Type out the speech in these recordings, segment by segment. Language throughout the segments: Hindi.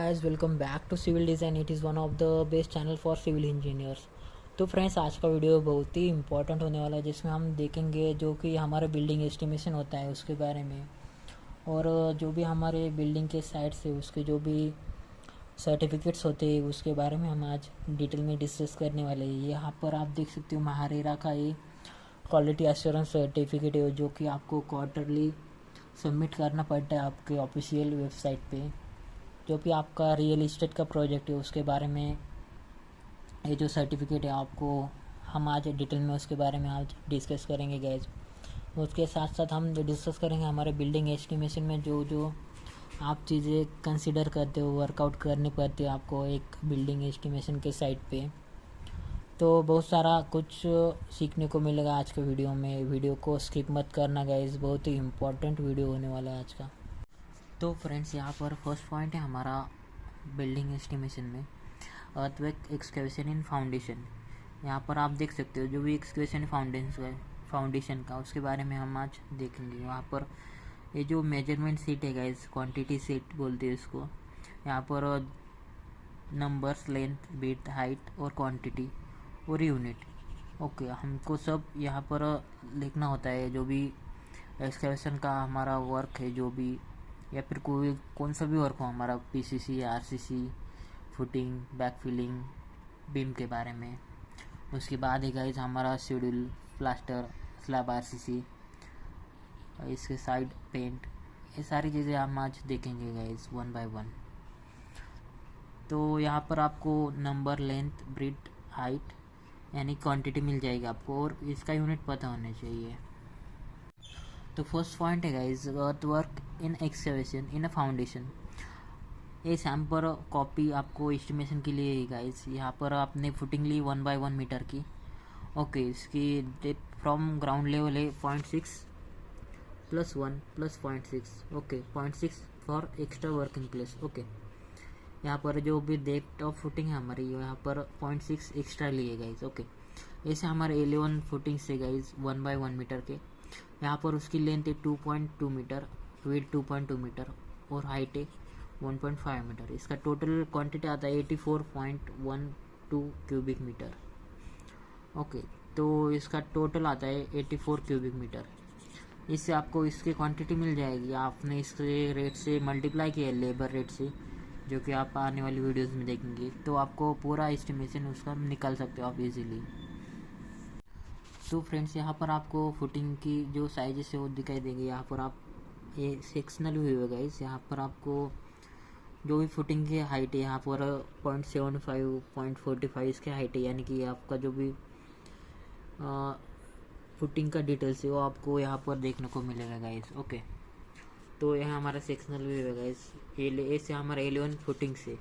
guys, welcome back to Civil Design. It is one of the best channel for civil engineers. तो फ्रेंड्स, आज का वीडियो बहुत ही इंपॉर्टेंट होने वाला है, जिसमें हम देखेंगे जो कि हमारे बिल्डिंग एस्टिमेशन होता है उसके बारे में, और जो भी हमारे बिल्डिंग के साइड से उसके जो भी सर्टिफिकेट्स होते हैं उसके बारे में हम आज डिटेल में डिस्कस करने वाले हैं। यहाँ पर आप देख सकते हो महारेरा का ये क्वालिटी एश्योरेंस सर्टिफिकेट है, जो कि आपको क्वार्टरली सबमिट करना पड़ता है आपके ऑफिशियल वेबसाइट पे। जो भी आपका रियल इस्टेट का प्रोजेक्ट है उसके बारे में ये जो सर्टिफिकेट है आपको हम आज डिटेल में उसके बारे में आज डिस्कस करेंगे गैस। उसके साथ साथ हम डिस्कस करेंगे हमारे बिल्डिंग एस्टिमेशन में जो जो आप चीज़ें कंसिडर करते हो, वर्कआउट करनी पड़ती है आपको एक बिल्डिंग एस्टिमेशन के साइट पे। तो बहुत सारा कुछ सीखने को मिलेगा आज के वीडियो में। वीडियो को स्किप मत करना गाइस, बहुत ही इम्पोर्टेंट वीडियो होने वाला है आज का। तो फ्रेंड्स, यहाँ पर फर्स्ट पॉइंट है हमारा बिल्डिंग एस्टिमेशन में अर्थवर्क एक्सकेवेशन इन फाउंडेशन। यहाँ पर आप देख सकते हो जो भी एक्सकेवेशन फाउंडेशन का उसके बारे में हम आज देखेंगे। यहाँ पर ये जो मेजरमेंट सीट है गाइस, क्वांटिटी सीट बोलते हैं इसको। यहाँ पर नंबर्स, लेंथ, विड्थ, हाइट और क्वांटिटी और यूनिट। ओके, हमको सब यहाँ पर लिखना होता है जो भी एक्सकेवेशन का हमारा वर्क है, जो भी या फिर कौन सा भी वर्क हो हमारा, PCC, RCC, footing, backfilling, beam के बारे में। उसके बाद है गाइस हमारा शेड्यूल, प्लास्टर, स्लैब, आरसीसी, इसके साइड पेंट, ये सारी चीज़ें हम आज देखेंगे गाइस वन बाय वन। तो यहाँ पर आपको नंबर, लेंथ, ब्रेड्थ, हाइट यानी क्वांटिटी मिल जाएगी आपको, और इसका यूनिट पता होना चाहिए। तो फर्स्ट पॉइंट है गाइस अर्थवर्क इन एक्सकेवेशन इन अ फाउंडेशन। ये सैम्पल कॉपी आपको एस्टिमेशन के लिए है गाइस। यहाँ पर आपने फुटिंग ली 1 बाय 1 मीटर की। ओके, इसकी डेप्थ फ्रॉम ग्राउंड लेवल है 0.6 + 1 + 0.6। Okay, 0.6 for extra working place. Okay, यहाँ पर जो भी डेप्थ ऑफ फुटिंग है हमारी, यहाँ पर 0.6 एक्स्ट्रा लिए गाइस। ओके, ऐसे हमारे 11 फुटिंग से गाइस 1 बाय 1 मीटर के। यहाँ पर उसकी लेंथ है 2.2 मीटर, विड्थ 2.2 मीटर और हाइट है 1.5 मीटर। इसका टोटल क्वांटिटी आता है 84.12 क्यूबिक मीटर। ओके, तो इसका टोटल आता है 84 क्यूबिक मीटर। इससे आपको इसकी क्वांटिटी मिल जाएगी। आपने इसके रेट से मल्टीप्लाई किया लेबर रेट से, जो कि आप आने वाली वीडियोस में देखेंगे, तो आपको पूरा एस्टिमेशन उसका निकाल सकते हो आप इजीली। तो फ्रेंड्स, यहाँ पर आपको फुटिंग की जो साइजेस है वो दिखाई देंगे। यहाँ पर आप ये सेक्शनल व्यू है गाइस। यहाँ पर आपको जो भी फुटिंग की हाइट है यहाँ पर 0.75 0.45 इसकी हाइट है, यानी कि आपका जो भी फुटिंग का डिटेल्स है वो आपको यहाँ पर देखने को मिलेगा गाइस। ओके, तो यह हमारा सेक्शनल व्यू है गाइस। ऐसे हमारा 11 फुटिंग से।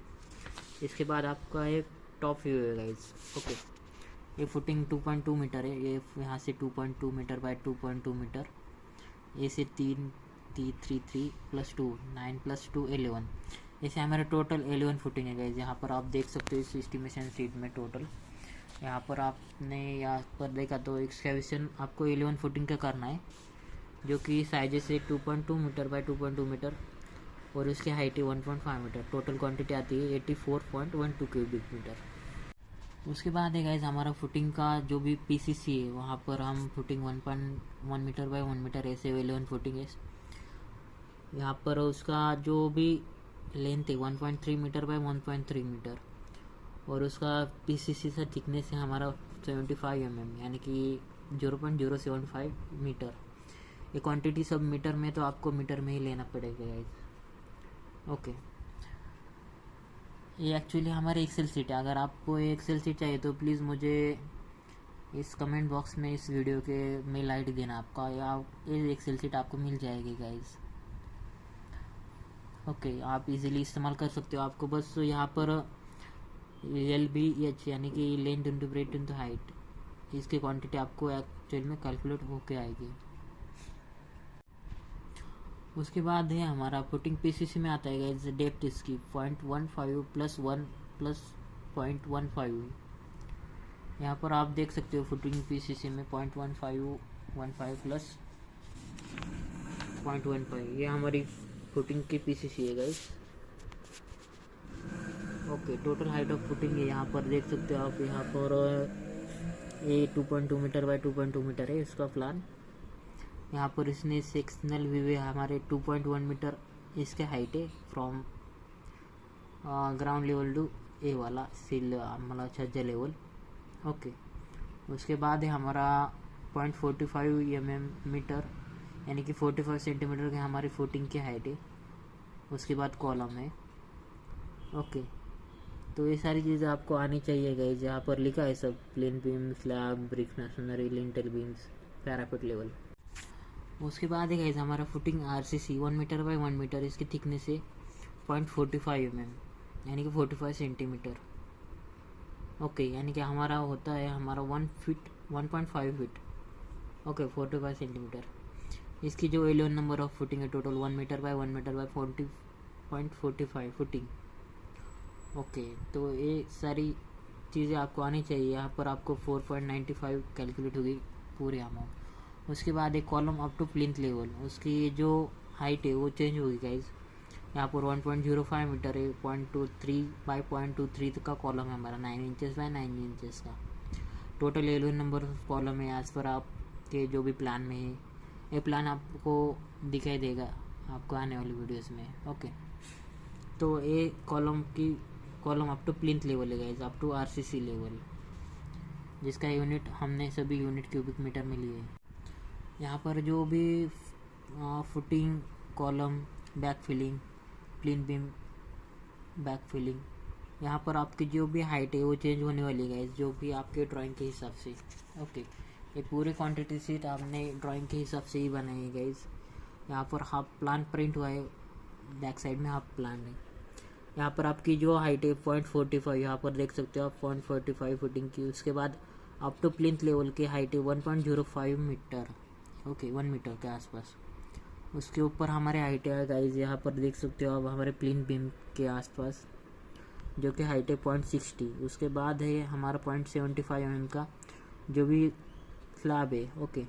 इसके बाद आपका एक टॉप व्यू है गाइस। ओके, ये फुटिंग 2.2 मीटर है। ये यहाँ से 2.2 मीटर बाय 2.2 मीटर। ये से 3 3 3 + 2 9 + 2 11। ऐसे हमारा टोटल 11 फुटिंग है गाइस। यहाँ पर आप देख सकते हो इस एस्टिमेशन शीट में टोटल। यहाँ पर आपने यहाँ पर देखा तो एक्सकेवेशन आपको 11 फुटिंग का करना है, जो कि साइजेस है 2.2 मीटर बाय 2.2 मीटर और उसकी हाइट है 1.5 मीटर। टोटल क्वांटिटी आती है 84.12 क्यूबिक मीटर। उसके बाद है गाइस हमारा फुटिंग का जो भी पीसीसी है, वहाँ पर हम फुटिंग 1.1 मीटर बाय 1 मीटर ऐसे 11 फुटिंग है। यहाँ पर उसका जो भी लेंथ है 1.3 मीटर बाय 1.3 मीटर, और उसका पीसीसी से थिकनेस है हमारा 75 mm, यानी कि 0.075 मीटर। ये क्वांटिटी सब मीटर में, तो आपको मीटर में ही लेना पड़ेगा गाइस। ओके, ये एक्चुअली हमारी एक्सेल सीट है। अगर आपको ये एक्सेल सीट चाहिए तो प्लीज़ मुझे इस कमेंट बॉक्स में इस वीडियो के मेल आईडी देना आपका, या ये एक्सेल सीट आपको मिल जाएगी गाइस। ओके, आप इजीली इस्तेमाल कर सकते हो। आपको बस यहाँ पर LBH यानी कि length into breadth into height, इसकी क्वांटिटी आपको एक्चुअल में कैलकुलेट होके आएगी। उसके बाद है हमारा फुटिंग पीसीसी में आता है गाइस। डेप्थ इसकी 0.15 + 1 + 0.15। यहाँ पर आप देख सकते हो फुटिंग पीसीसी में 0.15 + 0.15 ये हमारी फुटिंग की पीसीसी है guys. Okay, total height of footing है, यहाँ पर देख सकते हो आप। यहाँ पर ये 2.2 मीटर बाय 2.2 मीटर है इसका प्लान। यहाँ पर इसने सेक्शनल व्यू है हमारे 2.1 मीटर इसके हाइट है फ्रॉम ग्राउंड लेवल टू ए वाला सील मतलब छज्जा लेवल। ओके, उसके बाद है हमारा 0.45 मीटर यानी कि 45 सेंटीमीटर की हमारी फुटिंग की हाइट है। उसके बाद कॉलम है। ओके, तो ये सारी चीज़ें आपको आनी चाहिए गाइस। यहाँ पर लिखा है सब, plain beam, slab, brick masonry, lintel beams, parapet level. उसके बाद है गाइस हमारा footing RCC 1 metre by 1 metre, इसकी थिकनेस है 0.45 यानी कि 45 सेंटीमीटर। ओके, यानी कि हमारा होता है हमारा 1.5 फीट। Okay, 45 centimetre. इसकी जो 11 नंबर ऑफ फुटिंग है total 1 metre by 1 metre by 40.45 footing. Okay, तो ये सारी चीज़ें आपको आनी चाहिए। यहाँ पर आपको 4.95 कैलकुलेट होगी पूरे अमाउंट। उसके बाद एक column up to plinth level, उसकी जो हाइट है वो चेंज होगी गाइज। यहाँ पर 1.05 मीटर है, 0.23 बाई 0.23 तक का कॉलम है हमारा, 9 इंचेस बाय 9 इंचेस का। टोटल 11 नंबर कॉलम है एज़ पर आपके जो भी प्लान में है। ये प्लान आपको दिखाई देगा आपको आने वाली वीडियोस में। ओके, तो ये column up to plinth level है guys, up to RCC level, जिसका यूनिट हमने सभी यूनिट क्यूबिक मीटर में लिए। यहाँ पर जो भी footing, column, back filling, plinth beam, back filling, यहाँ पर आपकी जो भी हाइट है वो चेंज होने वाली है गाइज, जो भी आपके ड्राइंग के हिसाब से। ओके, ये पूरी क्वांटिटी सीट आपने ड्राइंग के हिसाब से ही बनाई है गाइज। यहाँ पर हाफ प्लान प्रिंट हुआ है, बैक साइड में हाफ प्लान है। यहाँ पर आपकी जो हाइट है 0.45, यहाँ पर देख सकते हो आप 0.45 फुटिंग की। उसके बाद अप टू प्लिंथ लेवल की हाइट है 1.05 मीटर। ओके, 1 मीटर के आसपास। उसके ऊपर हमारे हाइट है गाइज, यहाँ पर देख सकते हो आप हमारे प्लिंथ बीम के आसपास, जो कि हाइट है 0.60। उसके बाद है हमारा 0.75 का जो भी स्लैब है। ओके,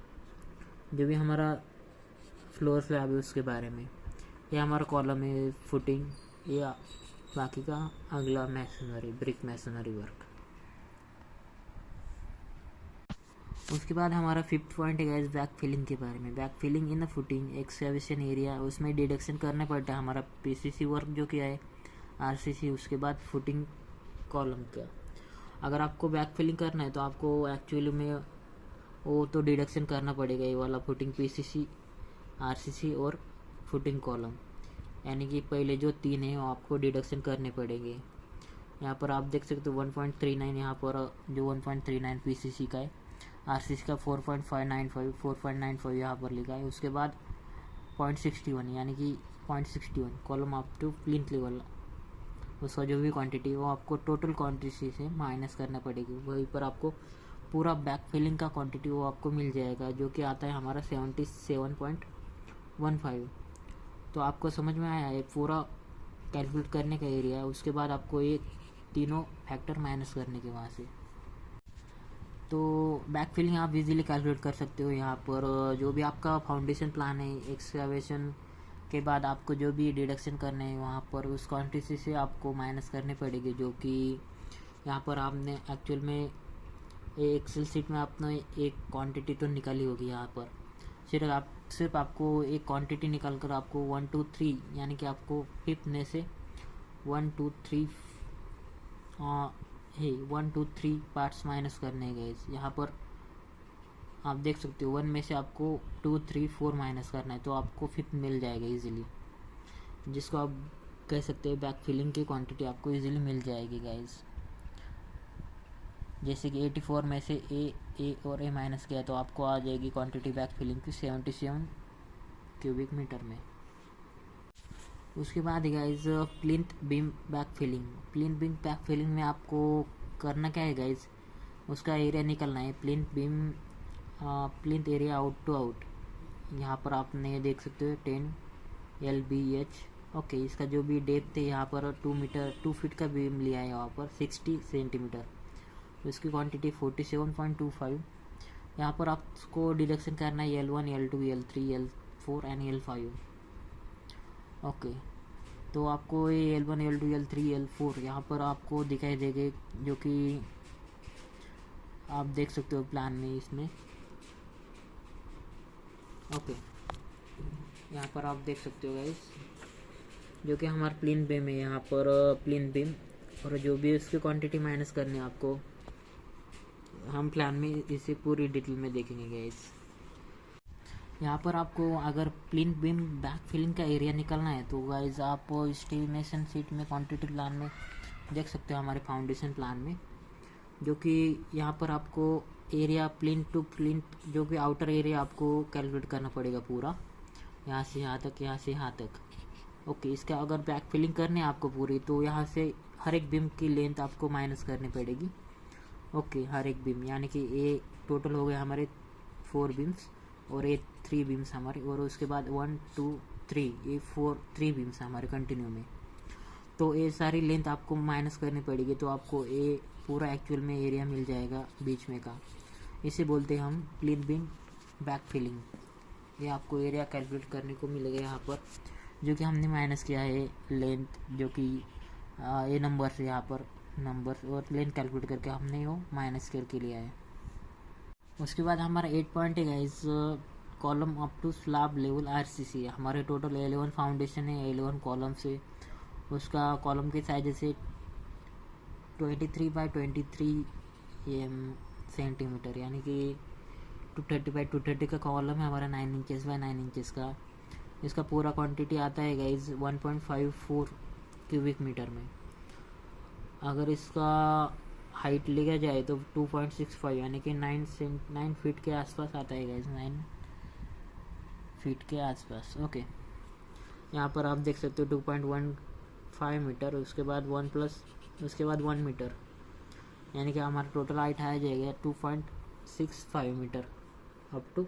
जो भी हमारा फ्लोर स्लैब है उसके बारे में। ये हमारा कॉलम है फुटिंग, या बाकी का अगला मैसनरी, ब्रिक मैसनरी वर्क। उसके बाद हमारा 5th पॉइंट है गाइस बैक फिलिंग के बारे में। Back filling in the footing excavation area, उसमें डिडक्शन करना पड़ता है हमारा पीसीसी वर्क जो किया है, आरसीसी, उसके बाद फुटिंग कॉलम का। अगर आपको बैक फिलिंग करना है तो आपको एक्चुअली में वो तो डिडक्शन करना पड़ेगा, ये वाला फुटिंग पीसीसी, आरसीसी और फुटिंग कॉलम, यानी कि पहले जो 3 है वो आपको डिडक्शन करने पड़ेंगे। यहाँ पर आप देख सकते हो 1.39, यहाँ पर जो 1.39 पीसीसी का है, आरसीसी का 4.95 यहाँ पर लिखा है। उसके बाद 0.61 यानी कि 0.61 column up to plinth level, उसका जो भी क्वांटिटी वो आपको टोटल क्वांटिटी से माइनस करना पड़ेगी। वहीं पर आपको पूरा बैक फिलिंग का क्वांटिटी वो आपको मिल जाएगा, जो कि आता है हमारा 77.15। तो आपको समझ में आया है पूरा कैलकुलेट करने का एरिया। उसके बाद आपको ये तीनों फैक्टर माइनस करने के वहाँ से, तो बैक फिलिंग आप इजीली कैलकुलेट कर सकते हो। यहाँ पर जो भी आपका फाउंडेशन प्लान है, एक्सकैवेशन के बाद आपको जो भी डिडक्शन करने हैं वहाँ पर उस क्वांटिटी से आपको माइनस करने पड़ेगी, जो कि यहाँ पर आपने एक्चुअल में एक्सेल शीट में आपने एक क्वांटिटी तो निकाली होगी। यहाँ पर सिर्फ आपको एक क्वांटिटी निकाल कर आपको 1 2 3 यानी कि आपको 5th में से 1 2 3 1 2 3 पार्ट्स माइनस करने गए। यहाँ पर आप देख सकते हो 1 में से आपको 2 3 4 माइनस करना है, तो आपको 5th मिल जाएगा इजीली, जिसको आप कह सकते हैं बैक फिलिंग की क्वांटिटी आपको इजीली मिल जाएगी गाइज। जैसे कि 84 में से ए और ए माइनस किया तो आपको आ जाएगी क्वांटिटी बैक फिलिंग की 77 क्यूबिक मीटर में। उसके बाद guys plinth beam back filling. Plinth beam back filling में आपको करना क्या है गाइज, उसका एरिया निकलना है। Plinth beam plinth area out to out, यहाँ पर आपने देख सकते हो 10 LBH। ओके, इसका जो भी डेप्थ है यहाँ पर 2 फीट का बीम लिया है, यहाँ पर 60 सेंटीमीटर। तो इसकी क्वांटिटी 47.25। यहाँ पर आपको डिडक्शन करना है L1, L2, L3, L4 and L5। Okay, तो आपको ये L1 L2 L3 L4 यहाँ पर आपको दिखाई देंगे, जो कि आप देख सकते हो प्लान में इसमें। ओके, यहाँ पर आप देख सकते हो गाइस, जो कि हमारा प्लेन बीम है। यहाँ पर प्लेन बीम और जो भी उसकी क्वांटिटी माइनस करनी है आपको, हम प्लान में इसे पूरी डिटेल में देखेंगे गाइस। यहाँ पर आपको अगर प्लेन बीम बैक फिलिंग का एरिया निकालना है तो गाइस आप एस्टिमेशन शीट में क्वांटिटी प्लान में देख सकते हो, हमारे फाउंडेशन प्लान में, जो कि यहाँ पर आपको एरिया प्लिंथ टू प्लिंथ, जो कि आउटर एरिया आपको कैलकुलेट करना पड़ेगा पूरा, यहाँ से यहाँ तक, यहाँ से यहाँ तक। ओके, इसका अगर बैक फिलिंग करनी है आपको पूरी, तो यहाँ से हर एक बीम की लेंथ आपको माइनस करनी पड़ेगी। ओके, हर एक बीम, यानी कि ये टोटल हो गए हमारे 4 बीम्स और ये 3 बीम्स हमारे, और उसके बाद 1 2 3, ये 3 बीम्स हमारे कंटिन्यू में। तो ये सारी लेंथ आपको माइनस करनी पड़ेगी, तो आपको ये पूरा एक्चुअल में एरिया मिल जाएगा बीच में का। इसे बोलते हैं हम प्लेन बीम बैक फिलिंग। ये आपको एरिया कैलकुलेट करने को मिलेगा यहाँ पर, जो कि हमने माइनस किया है लेंथ, जो कि ये नंबर से यहाँ पर नंबर और लेंथ कैलकुलेट करके हमने वो माइनस करके लिया है। उसके बाद हमारा 8 पॉइंट है guys, column up to slab level RCC। हमारे टोटल 11 फाउंडेशन है, 11 कॉलम से, उसका कॉलम के साइज से 23 बाई 23 सेंटीमीटर, यानी कि 230 बाई 230 का कॉलम है हमारा, 9 इंचेस बाई 9 इंचेस का। इसका पूरा क्वांटिटी आता है गाइज 1.54 क्यूबिक मीटर में। अगर इसका हाइट लिया जाए तो 2.65, यानी कि 9 फीट के आसपास आता है गाइज, 9 फीट के आसपास। ओके, यहाँ पर आप देख सकते हो 2.15 मीटर, उसके बाद 1 प्लस, उसके बाद 1 मीटर, यानी कि हमारा टोटल हाइट आ जाएगा 2.65 मीटर अप टू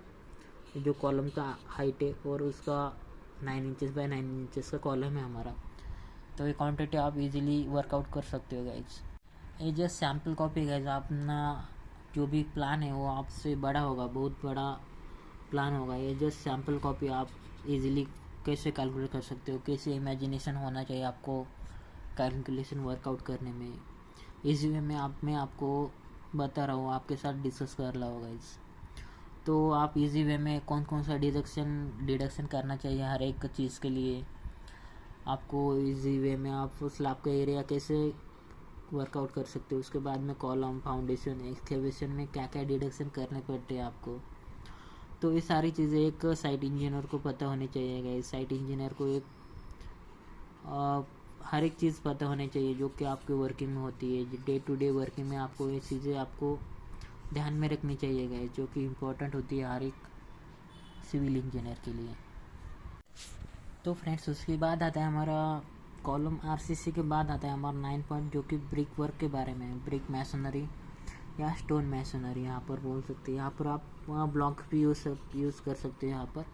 जो कॉलम का हाइट है, और उसका 9 इंचेस बाय 9 इंचेस का कॉलम है हमारा। तो ये क्वांटिटी आप इजीली वर्कआउट कर सकते हो गाइज। ये जस्ट सैम्पल कॉपी गाइज, अपना जो भी प्लान है वो आपसे बड़ा होगा, बहुत बड़ा प्लान होगा। ये जस्ट सैम्पल कॉपी, आप इजीली कैसे कैलकुलेट कर सकते हो, कैसे इमेजिनेशन होना चाहिए आपको कैलकुलेशन वर्कआउट करने में, इसी वे में मैं आपको बता रहा हूँ, आपके साथ डिस्कस कर रहा हूँ गाइज। तो आप इजी वे में कौन कौन सा डिडक्शन करना चाहिए हर एक चीज़ के लिए, आपको इजी वे में आप स्लैब का एरिया कैसे वर्कआउट कर सकते हो, उसके बाद में कॉलम, फाउंडेशन, एक्सकेवेशन में क्या क्या डिडक्शन करने पड़ते हैं आपको। तो ये सारी चीज़ें एक साइट इंजीनियर को पता होनी चाहिए गाइज। साइट इंजीनियर को एक हर एक चीज़ पता होनी चाहिए जो कि आपके वर्किंग में होती है, डे टू डे वर्किंग में आपको ये चीज़ें आपको ध्यान में रखनी चाहिए गाइज, जो कि इम्पोर्टेंट होती है हर एक सिविल इंजीनियर के लिए। तो फ्रेंड्स, उसके बाद आता है हमारा कॉलम RCC के बाद आता है हमारा 9 पॉइंट, जो कि ब्रिक वर्क के बारे में, ब्रिक मैसनरी या स्टोन मैसनरी यहाँ पर बोल सकते हैं। यहाँ पर आप ब्लॉक भी यूज़ कर सकते हो। यहाँ पर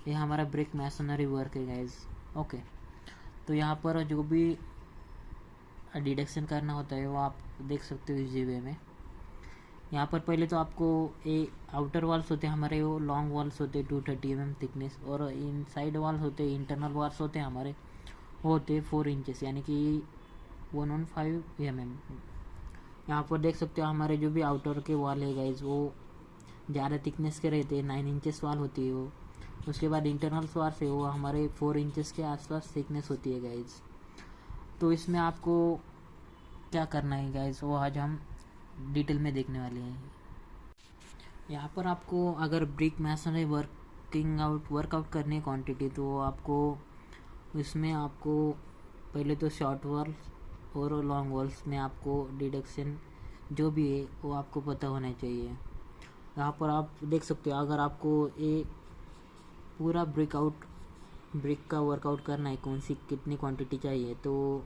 ये हमारा ब्रिक मैसनरी वर्क है गाइज। ओके, तो यहाँ पर जो भी डिडक्शन करना होता है वो आप देख सकते हो इजी वे में। यहाँ पर पहले तो आपको ये आउटर वॉल्स होते हैं हमारे, वो लॉन्ग वॉल्स होते हैं 230 mm थिकनेस, और इनसाइड वॉल्स होते हैं, इंटरनल वॉल्स होते हैं हमारे, वो होते हैं 4 इंचेस, यानी कि 115 mm। यहाँ पर देख सकते हो हमारे जो भी आउटर के वॉल है गाइज, वो ज़्यादा थिकनेस के रहते हैं, 9 इंचेस वॉल होती है वो। उसके बाद इंटरनल वॉल है वो हमारे 4 इंचेस के आसपास थिकनेस होती है गाइज। तो इसमें आपको क्या करना है गाइज, वो आज हम डिटेल में देखने वाले हैं। यहाँ पर आपको अगर ब्रिक मैसनरी वर्कआउट करनी है क्वांटिटी, तो आपको इसमें आपको पहले तो शॉर्ट वॉल और लॉन्ग वॉल्स में आपको डिडक्शन जो भी है वो आपको पता होना चाहिए। यहाँ पर आप देख सकते हो, अगर आपको ये पूरा ब्रिक का वर्कआउट करना है, कौन सी कितनी क्वांटिटी चाहिए, तो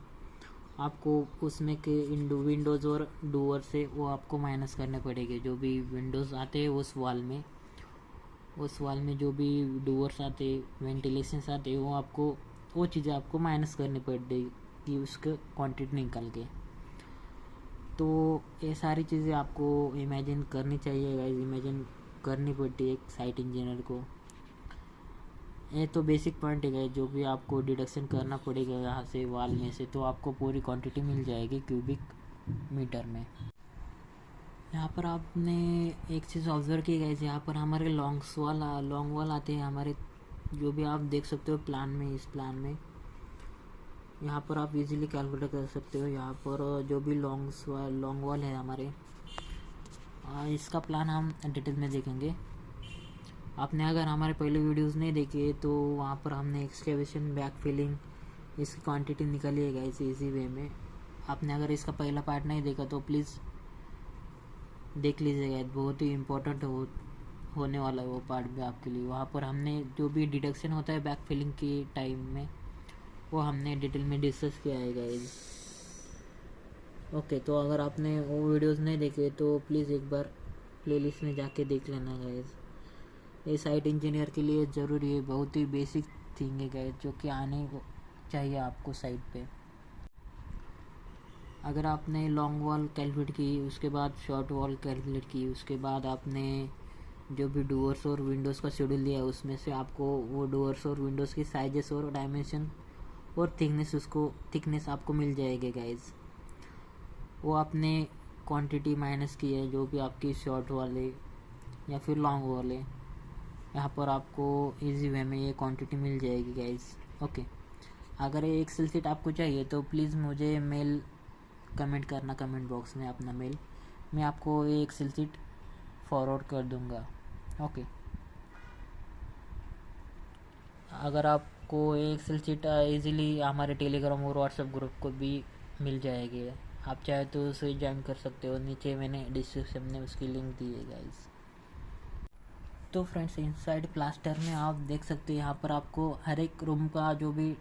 आपको उसमें के विंडोज़ और डोर से वो आपको माइनस करने पड़ेंगे। जो भी विंडोज़ आते हैं उस वॉल में जो भी डोर्स आते, वेंटिलेशंस आते, वो चीज़ें आपको माइनस करनी पड़ेगी उसके क्वांटिटी निकाल के। तो ये सारी चीज़ें आपको इमेजिन करनी चाहिए गाइस, इमेजिन करनी पड़ती है एक साइट इंजीनियर को। ये तो बेसिक पॉइंट है जो भी आपको डिडक्शन करना पड़ेगा यहाँ से वाल में से, तो आपको पूरी क्वांटिटी मिल जाएगी क्यूबिक मीटर में। यहाँ पर आपने एक चीज़ ऑब्जर्व की गाइस, यहाँ पर हमारे लॉन्ग वॉल आते हैं हमारे, जो भी आप देख सकते हो प्लान में, इस प्लान में यहाँ पर आप इजीली कैलकुलेट कर सकते हो। यहाँ पर जो भी लॉन्ग वॉल है हमारे, इसका प्लान हम डिटेल में देखेंगे। आपने अगर हमारे पहले वीडियोस नहीं देखे तो वहाँ पर हमने एक्सकेवेशन, बैक फिलिंग, इसकी क्वांटिटी निकाली है गाइस इजी वे में। आपने अगर इसका पहला पार्ट नहीं देखा तो प्लीज़ देख लीजिएगा, बहुत ही इम्पोर्टेंट होने वाला है वो पार्ट भी आपके लिए। वहाँ पर हमने जो भी डिडक्शन होता है बैक फिलिंग के टाइम में, वो हमने डिटेल में डिस्कस किया है गाइस। ओके, तो अगर आपने वो वीडियोस नहीं देखे तो प्लीज़ एक बार प्लेलिस्ट में जाके देख लेना गाइस। ये साइट इंजीनियर के लिए ज़रूरी है, बहुत ही बेसिक थिंग है गाइस, जो कि आने चाहिए आपको साइट पे। अगर आपने लॉन्ग वॉल कैलकुलेट की, उसके बाद शॉर्ट वॉल कैलकुलेट की, उसके बाद आपने जो भी डोर्स और विंडोज़ का शेड्यूल दिया है उसमें से आपको वो डोर्स और विंडोज़ की साइजेस और डायमेंशन और थिकनेस आपको मिल जाएगी गाइस। वो आपने क्वांटिटी माइनस की है जो भी आपकी शॉर्ट वाले या फिर लॉन्ग वाले, यहाँ पर आपको इजी वे में ये क्वांटिटी मिल जाएगी गाइस। ओके, अगर ये एक्सेल शीट आपको चाहिए तो प्लीज़ मुझे मेल कमेंट करना, कमेंट बॉक्स में अपना मेल, मैं आपको ये एक्सेल शीट फॉरवर्ड कर दूँगा। ओके, अगर आपको ये एक्सेल शीट इजीली हमारे टेलीग्राम और व्हाट्सएप ग्रुप को भी मिल जाएगी, आप चाहे तो उसे ज्वाइन कर सकते हो, नीचे मैंने डिस्क्रिप्शन में उसकी लिंक दी है गाइस। तो फ्रेंड्स, इनसाइड प्लास्टर में आप देख सकते हो यहाँ पर आपको हर एक रूम का जो भी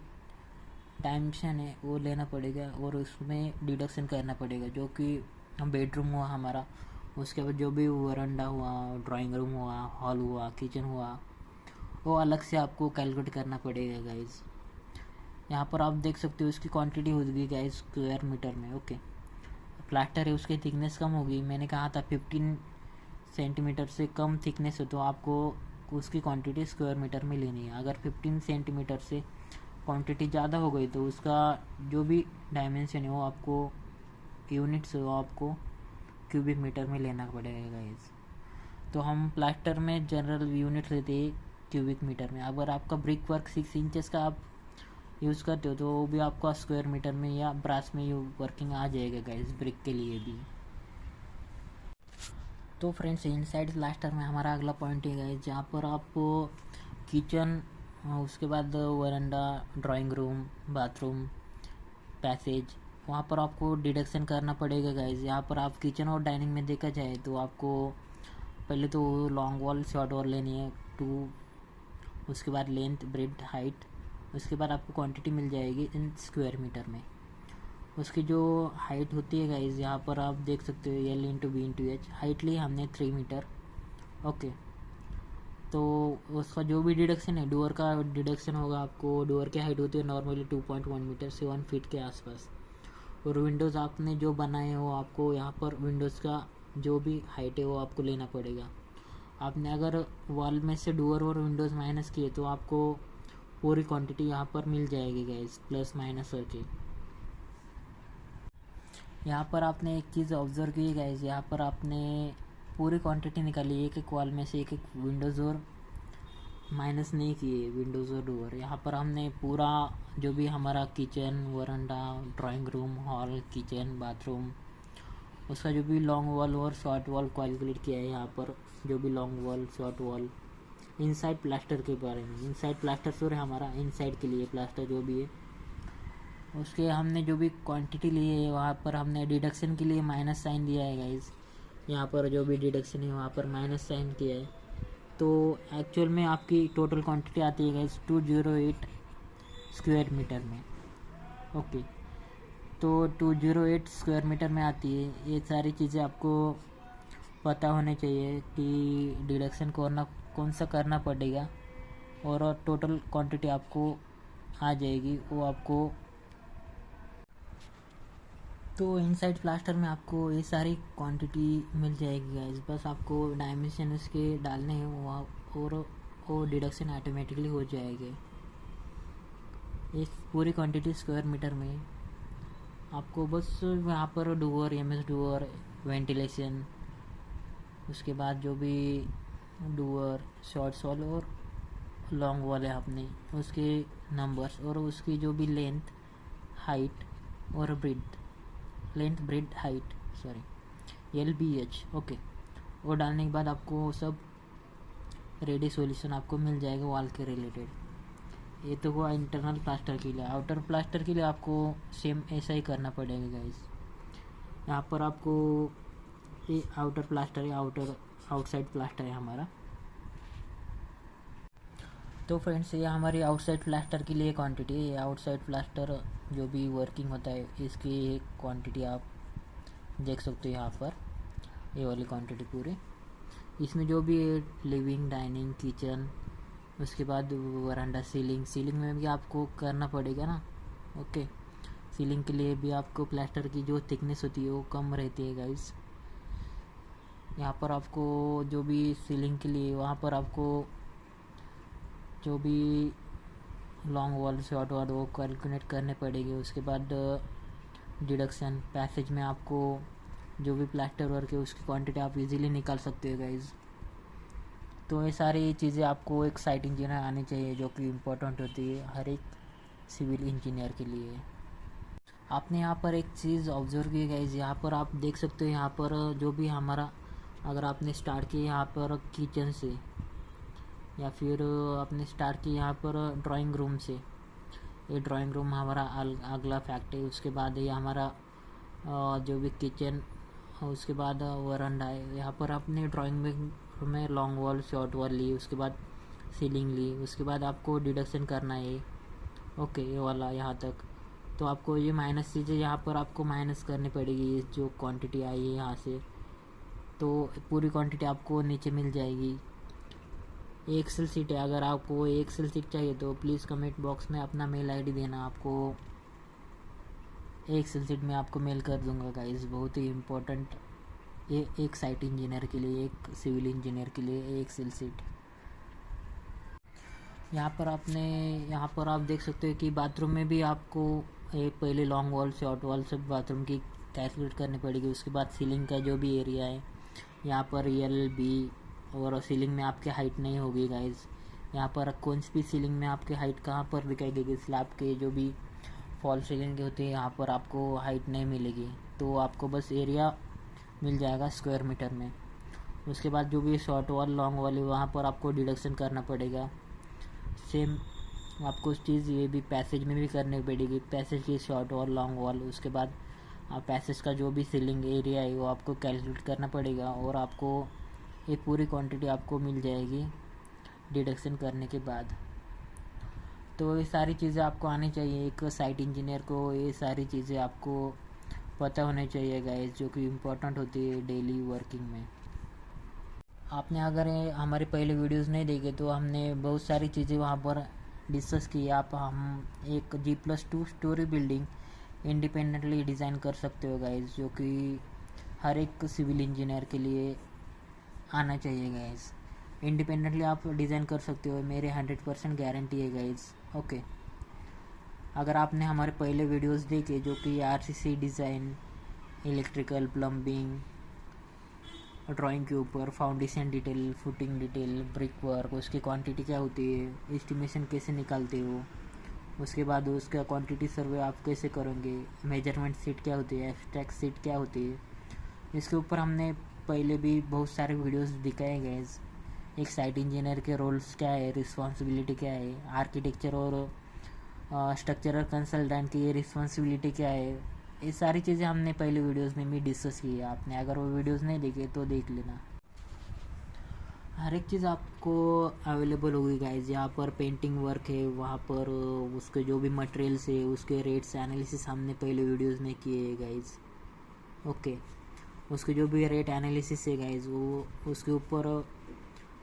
डायमेंशन है वो लेना पड़ेगा और उसमें डिडक्शन करना पड़ेगा। जो कि बेडरूम हुआ हमारा, उसके बाद जो भी वरांडा हुआ, ड्राइंग रूम हुआ, हॉल हुआ, किचन हुआ, वो अलग से आपको कैलकुलेट करना पड़ेगा गाइस। यहाँ पर आप देख सकते हो उसकी क्वांटिटी होगी गाइस स्क्वायर मीटर में। ओके, प्लास्टर है उसकी थिकनेस कम होगी, मैंने कहा था 15 सेंटीमीटर से कम थिकनेस हो तो आपको उसकी क्वांटिटी स्क्वायर मीटर में लेनी है। अगर 15 सेंटीमीटर से क्वांटिटी ज़्यादा हो गई तो उसका जो भी डायमेंशन है वो आपको यूनिट्स, वो आपको क्यूबिक मीटर में लेना पड़ेगा गाइस। तो हम प्लास्टर में जनरल यूनिट लेते हैं क्यूबिक मीटर में। अगर आपका ब्रिक वर्क 6 इंचेस का आप यूज़ करते हो तो वो भी आपका स्क्वायर मीटर में या ब्रास में वर्किंग आ जाएगा गाइस, ब्रिक के लिए भी। तो फ्रेंड्स, इनसाइड प्लास्टर में हमारा अगला पॉइंट है गाइस, जहाँ पर आप किचन, उसके बाद वरांडा, ड्राइंग रूम, बाथरूम, पैसेज, वहाँ पर आपको डिडक्शन करना पड़ेगा गाइस। यहाँ पर आप किचन और डाइनिंग में देखा जाए तो आपको पहले तो लॉन्ग वॉल, शॉर्ट वॉल लेनी है 2, उसके बाद लेंथ, ब्रेड, हाइट, उसके बाद आपको क्वांटिटी मिल जाएगी इन स्क्वायर मीटर में। उसकी जो हाइट होती है गाइस, यहाँ पर आप देख सकते हो L/B/H, हाइट ली हमने 3 मीटर। ओके, तो उसका जो भी डिडक्शन है, डोर का डिडक्शन होगा आपको। डोर की हाइट होती है नॉर्मली 2.1 मीटर से 1 फीट के आसपास। और विंडोज़ आपने जो बनाए हो आपको यहाँ पर विंडोज़ का जो भी हाइट है वो आपको लेना पड़ेगा। आपने अगर वॉल में से डोर और विंडोज़ माइनस किए तो आपको पूरी क्वांटिटी यहाँ पर मिल जाएगी गाइस, प्लस माइनस करके। यहाँ पर आपने एक चीज़ ऑब्जर्व की गाइस, यहाँ पर आपने पूरी क्वांटिटी निकाली, एक एक वॉल में से एक एक विंडोज़ और माइनस नहीं किए, विंडोज़ और डोर। यहाँ पर हमने पूरा जो भी हमारा kitchen, veranda, drawing room, hall, kitchen, bathroom, उसका जो भी लॉन्ग वॉल और शॉर्ट वॉल कैलकुलेट किया है। यहाँ पर जो भी long wall, short wall, inside plaster के बारे में, इनसाइड प्लास्टर सो है हमारा, इनसाइड के लिए प्लास्टर जो भी है उसके हमने जो भी क्वांटिटी ली है वहाँ पर हमने डिडक्शन के लिए माइनस साइन दिया है गाइस। यहाँ पर जो भी डिडक्शन है वहाँ पर माइनस साइन किया है, तो एक्चुअल में आपकी टोटल क्वांटिटी आती है गाइस 208 स्क्वायर मीटर में। ओके, तो 208 स्क्वायर मीटर में आती है। ये सारी चीज़ें आपको पता होने चाहिए कि डिडक्शन कौन सा करना पड़ेगा और टोटल क्वांटिटी आपको आ जाएगी वो आपको। तो इनसाइड प्लास्टर में आपको ये सारी क्वांटिटी मिल जाएगी गाइस, बस आपको डायमेंशन इसके डालने हैं वो और वो डिडक्शन ऑटोमेटिकली हो जाएगी। इस पूरी क्वांटिटी स्क्वायर मीटर में आपको बस यहाँ पर डूअर, एमएस डूअर, वेंटिलेशन, उसके बाद जो भी डूअर, शॉर्ट्स वॉल और लॉन्ग वॉल है आपने उसके नंबर्स और उसकी जो भी लेंथ, हाइट और breadth, length breadth height sorry LBH, okay, वो डालने के बाद आपको सब रेडी सॉल्यूशन आपको मिल जाएगा वॉल के रिलेटेड। ये तो हुआ इंटरनल प्लास्टर के लिए। आउटर प्लास्टर के लिए आपको सेम ऐसा ही करना पड़ेगा गाइस। यहाँ पर आपको ये आउटर प्लास्टर है, आउटसाइड प्लास्टर है हमारा। तो फ्रेंड्स ये हमारी आउटसाइड प्लास्टर के लिए क्वांटिटी है। ये आउटसाइड प्लास्टर जो भी वर्किंग होता है इसकी क्वांटिटी आप देख सकते हो यहाँ पर, ये वाली क्वांटिटी पूरी। इसमें जो भी लिविंग, डाइनिंग, किचन, उसके बाद वरांडा, सीलिंग में भी आपको करना पड़ेगा ना, ओके। सीलिंग के लिए भी आपको प्लास्टर की जो थिकनेस होती है वो कम रहती है गाइस। यहाँ पर आपको जो भी सीलिंग के लिए वहाँ पर आपको जो भी लॉन्ग वॉल, शॉर्ट वॉल वो कैलकुलेट करने पड़ेगी। उसके बाद डिडक्शन पैसेज में आपको जो भी प्लास्टर वर्क है उसकी क्वांटिटी आप इजीली निकाल सकते हो गाइस। तो ये सारी चीज़ें आपको एक साइट इंजीनियर आनी चाहिए जो कि इम्पोर्टेंट होती है हर एक सिविल इंजीनियर के लिए। आपने यहाँ पर एक चीज़ ऑब्जर्व की गाइस, यहाँ पर आप देख सकते हो, यहाँ पर जो भी हमारा, अगर आपने स्टार्ट किया यहाँ पर किचन से या फिर आपने स्टार्ट किया यहाँ पर ड्राइंग रूम से, ये ड्राइंग रूम हमारा अगला फैक्ट है। उसके बाद ये हमारा जो भी किचन, उसके बाद वरांडा है। यहाँ पर आपने ड्राइंग में लॉन्ग वॉल, शॉर्ट वॉल ली, उसके बाद सीलिंग ली, उसके बाद आपको डिडक्शन करना है, ओके, ये वाला यहाँ तक। तो आपको ये माइनस चीज़ें यहाँ पर आपको माइनस करनी पड़ेगी, जो क्वांटिटी आई है यहाँ से, तो पूरी क्वांटिटी आपको नीचे मिल जाएगी। एक्सेल सीट है, अगर आपको एक्सेल सीट चाहिए तो प्लीज़ कमेंट बॉक्स में अपना मेल आईडी देना, आपको एक्सेल सीट में आपको मेल कर दूंगा गाइस। बहुत ही इम्पोर्टेंट ये एक साइट इंजीनियर के लिए, एक सिविल इंजीनियर के लिए एक्सेल सीट। यहाँ पर आप देख सकते हो कि बाथरूम में भी आपको पहले लॉन्ग वॉल, शॉर्ट वॉल सब बाथरूम की कैलकुलेट करनी पड़ेगी। उसके बाद सीलिंग का जो भी एरिया है यहाँ पर LB, और सीलिंग में आपकी हाइट नहीं होगी गाइस। यहाँ पर कौन सी भी सीलिंग में आपकी हाइट कहाँ पर दिखाई देगी, स्लैब के जो भी फॉल सीलिंग होती है यहाँ पर आपको हाइट नहीं मिलेगी, तो आपको बस एरिया मिल जाएगा स्क्वायर मीटर में। उसके बाद जो भी शॉर्ट वॉल, लॉन्ग वॉल है वहाँ पर आपको डिडक्शन करना पड़ेगा। सेम आपको उस चीज़ ये भी पैसेज में भी करनी पड़ेगी, पैसेज की शॉर्ट वॉल, लॉन्ग वॉल। उसके बाद आप पैसेज का जो भी सीलिंग एरिया है वो आपको कैलकुलेट करना पड़ेगा, और आपको ये पूरी क्वांटिटी आपको मिल जाएगी डिडक्शन करने के बाद। तो ये सारी चीज़ें आपको आनी चाहिए, एक साइट इंजीनियर को ये सारी चीज़ें आपको पता होनी चाहिए गाइस, जो कि इम्पोर्टेंट होती है डेली वर्किंग में। आपने अगर हमारे पहले वीडियोस नहीं देखे तो हमने बहुत सारी चीज़ें वहाँ पर डिस्कस की। हम एक G+2 story building independently design कर सकते हो गाइस, जो कि हर एक सिविल इंजीनियर के लिए आना चाहिए गाइस। इंडिपेंडेंटली आप डिज़ाइन कर सकते हो, मेरे 100% गारंटी है गाइस, ओके। अगर आपने हमारे पहले वीडियोस देखे जो कि RCC design, electrical, plumbing, drawing के ऊपर, foundation detail, footing detail, brick work, उसकी क्वांटिटी क्या होती है, एस्टिमेशन कैसे निकालते हो, उसके बाद उसका क्वांटिटी सर्वे आप कैसे करोगे, मेजरमेंट सीट क्या होती है, एब्स्ट्रैक्ट सीट क्या होती है, इसके ऊपर हमने पहले भी बहुत सारे वीडियोस दिखाए गए। एक साइट इंजीनियर के रोल्स क्या है, रिस्पॉन्सिबिलिटी क्या है, आर्किटेक्चर और स्ट्रक्चरल कंसल्टेंट की ये रिस्पॉन्सिबिलिटी क्या है, ये सारी चीज़ें हमने पहले वीडियोस में भी डिस्कस की है। आपने अगर वो वीडियोस नहीं देखे तो देख लेना, हर एक चीज़ आपको अवेलेबल होगी गाइज। यहाँ पर पेंटिंग वर्क है, वहाँ पर उसके जो भी मटेरियल्स है उसके रेट्स एनालिसिस हमने पहले वीडियोस में किए हैं गाइज, ओके। उसके जो भी रेट एनालिसिस है गाइज वो उसके ऊपर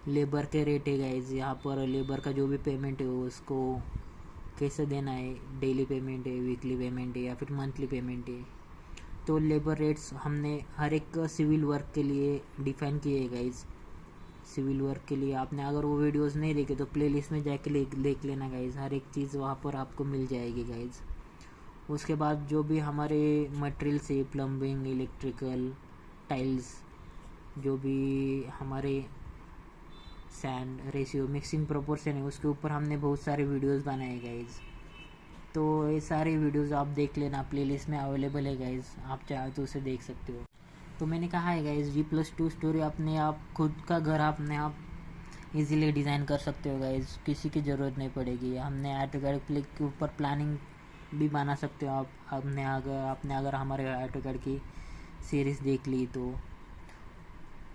लेबर के रेट है गाइज। यहाँ पर लेबर का जो भी पेमेंट है उसको कैसे देना है, डेली पेमेंट है, वीकली पेमेंट है या फिर मंथली पेमेंट है, तो लेबर रेट्स हमने हर एक सिविल वर्क के लिए डिफाइन किए हैं गाइज। सिविल वर्क के लिए। आपने अगर वो वीडियोस नहीं देखे तो प्लेलिस्ट में जाके देख लेना गाइज़, हर एक चीज़ वहाँ पर आपको मिल जाएगी गाइज़। उसके बाद जो भी हमारे मटेरियल से प्लम्बिंग, इलेक्ट्रिकल, टाइल्स, जो भी हमारे सैंड रेशियो मिक्सिंग प्रोपोर्शन है, उसके ऊपर हमने बहुत सारे वीडियोस बनाए गाइज़। तो ये सारे वीडियोस आप देख लेना, प्लेलिस्ट में अवेलेबल है गाइज़, आप चाहे तो उसे देख सकते हो। तो मैंने कहा है गाइज़, G+2 स्टोरी अपने आप खुद का घर अपने आप इजीली डिज़ाइन कर सकते हो गाइज़, किसी की ज़रूरत नहीं पड़ेगी। हमने AutoCAD के ऊपर प्लानिंग भी बना सकते हो आप। आपने अगर हमारे AutoCAD की सीरीज़ देख ली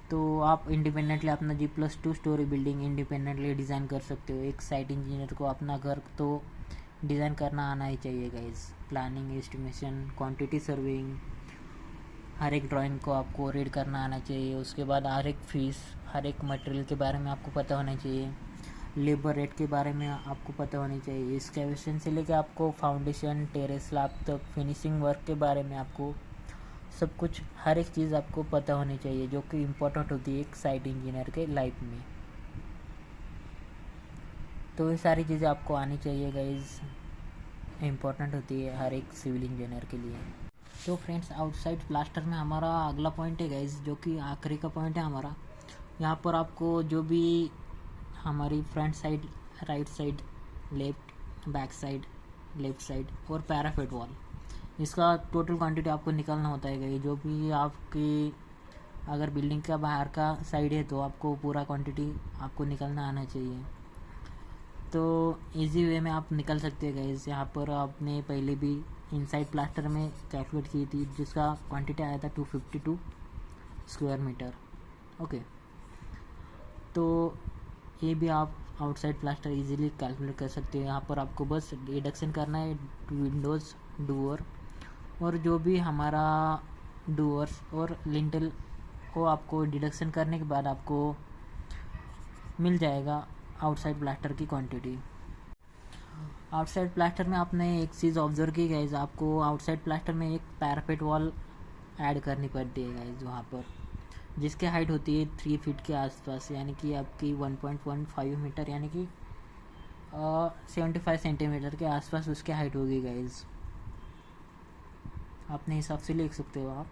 तो आप इंडिपेंडेंटली अपना G+2 story building independently design कर सकते हो। एक साइट इंजीनियर को अपना घर तो डिज़ाइन करना आना ही चाहिए guys. Planning, estimation, quantity surveying, हर एक ड्राइंग को आपको रीड करना आना चाहिए। उसके बाद हर एक फीस, हर एक मटेरियल के बारे में आपको पता होना चाहिए। लेबर रेट के बारे में आपको पता होनी चाहिए। एक्सकैवेशन से लेकर आपको फाउंडेशन, टेरेस स्लैब तक, फिनिशिंग वर्क के बारे में आपको सब कुछ, हर एक चीज़ आपको पता होनी चाहिए, जो कि इम्पोर्टेंट होती है एक साइट इंजीनियर के लाइफ में। तो ये सारी चीज़ें आपको आनी चाहिए गाइज़, इम्पोर्टेंट होती है हर एक सिविल इंजीनियर के लिए। तो फ्रेंड्स, आउटसाइड प्लास्टर में हमारा अगला पॉइंट है गाइज़, जो कि आखिरी का पॉइंट है हमारा। यहाँ पर आपको जो भी हमारी front side, right side, left, back side, left side और पैराफिट वॉल, इसका टोटल क्वांटिटी आपको निकालना होता है गाइस। जो भी आपकी अगर बिल्डिंग का बाहर का साइड है तो आपको पूरा क्वांटिटी आपको निकालना आना चाहिए। तो इजी वे में आप निकल सकते हैं गाइस। यहाँ पर आपने पहले भी इनसाइड प्लास्टर में कैलकुलेट की थी, जिसका क्वांटिटी आया था 252 स्क्वायर मीटर। ओके, तो ये भी आप आउटसाइड प्लास्टर इजीली कैलकुलेट कर सकते हो। यहाँ पर आपको बस डिडक्शन करना है विंडोज़, डोर और जो भी हमारा डोर्स और लिंटल को आपको डिडक्शन करने के बाद आपको मिल जाएगा आउटसाइड प्लास्टर की क्वांटिटी। आउटसाइड प्लास्टर में आपने एक चीज़ ऑब्जर्व की गाइज, आपको आउटसाइड प्लास्टर में एक पैरापेट वॉल ऐड करनी पड़ती है गाइज, वहाँ पर जिसकी हाइट होती है 3 फीट के आसपास, यानी कि आपकी 1.15 मीटर, यानी कि 75 सेंटीमीटर के आसपास उसकी हाइट होगी गाइज। अपने हिसाब से लिख सकते हो आप।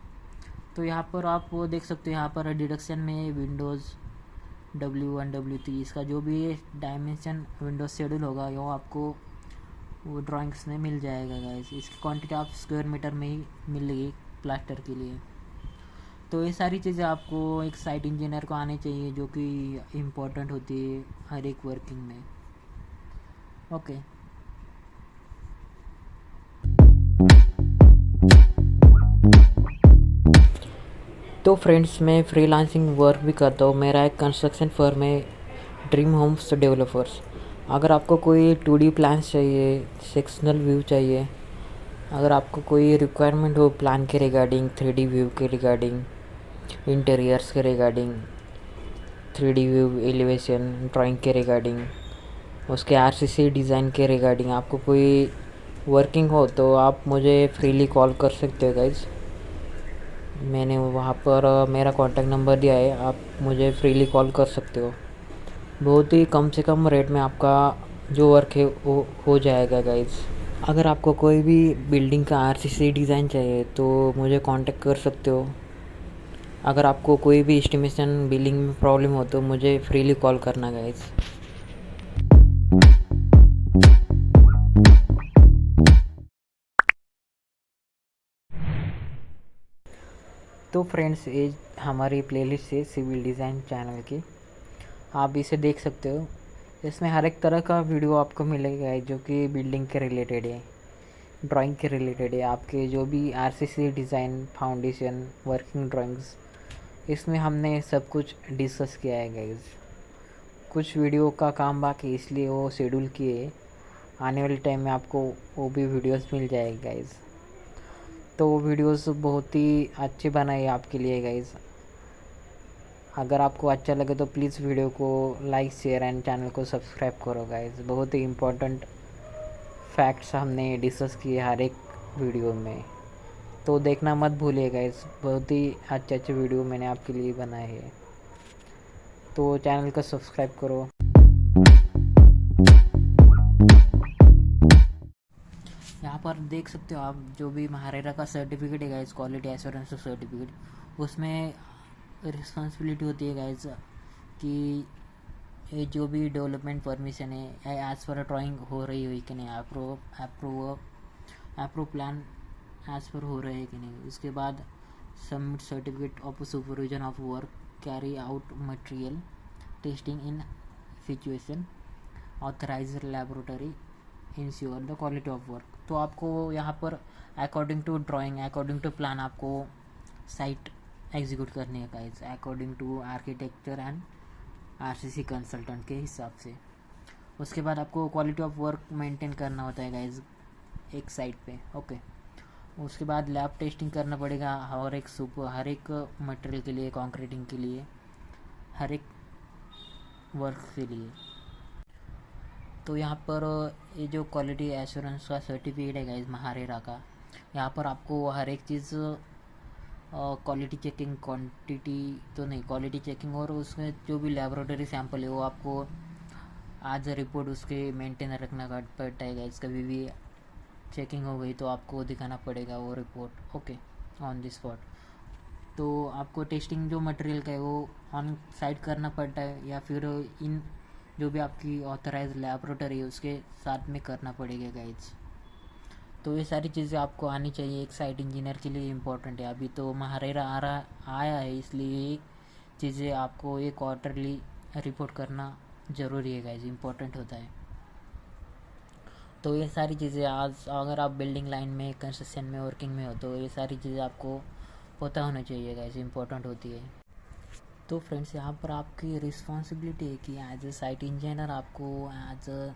तो यहाँ पर आप वो देख सकते हो, यहाँ पर डिडक्शन में विंडोज़ W1 W3 इसका जो भी डायमेंशन विंडोज शेड्यूल होगा वो आपको वो ड्राइंग्स में मिल जाएगा गाइस। इसकी क्वांटिटी आप स्क्वायर मीटर में ही मिलेगी प्लास्टर के लिए। तो ये सारी चीज़ें आपको एक साइट इंजीनियर को आनी चाहिए, जो कि इम्पोर्टेंट होती है हर एक वर्किंग में। ओके, तो फ्रेंड्स, मैं फ्रीलांसिंग वर्क भी करता हूँ। मेरा एक कंस्ट्रक्शन फर्म है, ड्रीम होम्स डेवलपर्स। अगर आपको कोई 2D प्लान्स चाहिए, सेक्शनल व्यू चाहिए, अगर आपको कोई रिक्वायरमेंट हो प्लान के रिगार्डिंग, 3D व्यू के रिगार्डिंग, इंटीरियर्स के regarding, 3D view elevation drawing के रिगार्डिंग, उसके RCC डिज़ाइन के रिगार्डिंग आपको कोई वर्किंग हो तो आप मुझे फ्रीली कॉल कर सकते हो गाइज। मैंने वहाँ पर मेरा कॉन्टैक्ट नंबर दिया है, आप मुझे फ्रीली कॉल कर सकते हो। बहुत ही कम से कम रेट में आपका जो वर्क है वो हो जाएगा गाइज। अगर आपको कोई भी बिल्डिंग का RCC डिज़ाइन चाहिए तो मुझे कांटेक्ट कर सकते हो। अगर आपको कोई भी एस्टिमेशन बिलिंग में प्रॉब्लम हो तो मुझे फ्रीली कॉल करना गाइज। तो फ्रेंड्स, ये हमारी प्लेलिस्ट है सिविल डिज़ाइन चैनल की, आप इसे देख सकते हो। इसमें हर एक तरह का वीडियो आपको मिलेगा जो कि बिल्डिंग के रिलेटेड है, ड्राइंग के रिलेटेड है। आपके जो भी RCC design, foundation, working drawings, इसमें हमने सब कुछ डिस्कस किया है गाइज। कुछ वीडियो का काम बाकी इसलिए वो शेड्यूल किए, आने वाले टाइम में आपको वो भी वीडियोस मिल जाएगी गाइज। तो वो वीडियोस बहुत ही अच्छे बनाए आपके लिए गाइज। अगर आपको अच्छा लगे तो प्लीज़ वीडियो को लाइक, शेयर एंड चैनल को सब्सक्राइब करो गाइज। बहुत ही इम्पोर्टेंट फैक्ट्स हमने डिस्कस किए हर एक वीडियो में, तो देखना मत भूलिए गाइज। बहुत ही अच्छे अच्छे वीडियो मैंने आपके लिए बनाए हैं। तो चैनल को सब्सक्राइब करो। यहाँ पर देख सकते हो आप, जो भी महारेरा का सर्टिफिकेट है गाइज, क्वालिटी एश्योरेंस सर्टिफिकेट, उसमें रिस्पॉन्सिबिलिटी होती है गाइज कि ये जो भी डेवलपमेंट परमिशन है एज पर ड्राइंग हो रही हुई कि नहीं, अप्रूव प्लान एज पर हो रहे हैं कि नहीं। उसके बाद submit certificate of supervision of work, carry out material testing in situation, authorise laboratory, ensure the quality of work. तो आपको यहाँ पर according to drawing, according to plan आपको साइट एग्जीक्यूट करनी है guys, according to architecture and RCC consultant के हिसाब से। उसके बाद आपको क्वालिटी ऑफ वर्क मेंटेन करना होता है गाइज एक साइट पे। ओके, उसके बाद लैब टेस्टिंग करना पड़ेगा हर एक मटेरियल के लिए, कंक्रीटिंग के लिए, हर एक वर्क के लिए। तो यहाँ पर ये जो क्वालिटी एश्योरेंस का सर्टिफिकेट है गाइज महारेरा का, यहाँ पर आपको हर एक चीज़ क्वालिटी चेकिंग, क्वांटिटी तो नहीं, क्वालिटी चेकिंग और उसमें जो भी लेबोरेटरी सैंपल है वो आपको आज रिपोर्ट उसके मेंटेन रखना पड़ता है गाइज। कभी भी चेकिंग हो गई तो आपको दिखाना पड़ेगा वो report, okay, on the spot. तो आपको टेस्टिंग जो मटेरियल का है वो ऑन साइट करना पड़ता है, या फिर इन जो भी आपकी ऑथराइज लैबोरेटरी है उसके साथ में करना पड़ेगा गाइज। तो ये सारी चीज़ें आपको आनी चाहिए, एक साइट इंजीनियर के लिए इम्पोर्टेंट है। अभी तो महारेरा आया है, इसलिए ये चीज़ें आपको ये क्वार्टरली रिपोर्ट करना ज़रूरी है गाइज, इम्पोर्टेंट होता है। तो ये सारी चीज़ें आज अगर आप बिल्डिंग लाइन में, कंस्ट्रक्शन में, वर्किंग में हो तो ये सारी चीज़ें आपको पता होना चाहिए गाइज, इम्पोर्टेंट होती है। तो फ्रेंड्स, यहाँ पर आपकी रिस्पॉन्सिबिलिटी है कि एज ए साइट इंजीनियर आपको, एज अ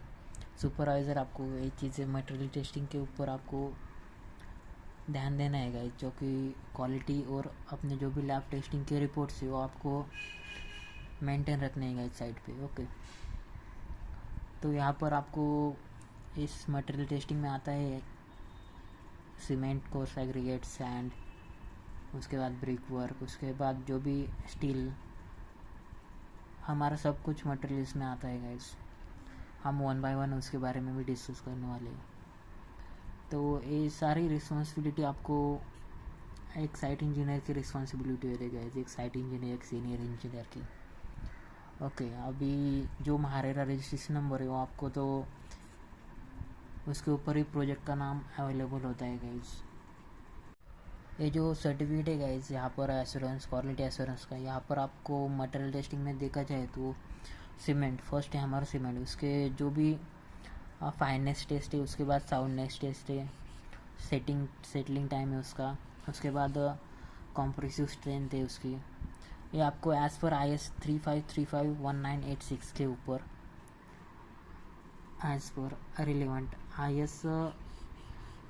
सुपरवाइज़र आपको ये चीज़ें मटेरियल टेस्टिंग के ऊपर आपको ध्यान देना है गाइज, जो कि क्वालिटी और अपने जो भी लैब टेस्टिंग के रिपोर्ट्स है वो आपको मेंटेन रखने हैं गाइज साइट पे। ओके, तो यहाँ पर आपको इस मटेरियल टेस्टिंग में आता है सीमेंट, कोर्स एग्रीगेट, सैंड, उसके बाद ब्रिक वर्क, उसके बाद जो भी स्टील, हमारा सब कुछ मटेरियल इसमें आता है गाइज। हम 1 बाय 1 उसके बारे में भी डिस्कस करने वाले हैं। तो ये सारी रिस्पॉन्सिबिलिटी आपको एक साइट इंजीनियर की रिस्पॉन्सिबिलिटी होती है गाइज, एक साइट इंजीनियर, एक सीनियर इंजीनियर की। ओके, अभी जो महारेरा रजिस्ट्रेशन नंबर है वो आपको तो उसके ऊपर ही प्रोजेक्ट का नाम अवेलेबल होता है गाइज। ये जो सर्टिफिकेट है गाइज यहाँ पर एश्योरेंस, क्वालिटी एश्योरेंस का, यहाँ पर आपको मटेरियल टेस्टिंग में देखा जाए तो सीमेंट फर्स्ट है हमारा, सीमेंट, उसके जो भी फाइननेस टेस्ट है, उसके बाद साउंडनेस टेस्ट है, सेटलिंग टाइम है उसका, उसके बाद कॉम्प्रेसिव स्ट्रेंथ है उसकी। ये आपको एज़ पर IS 35351986 के ऊपर as per relevant IS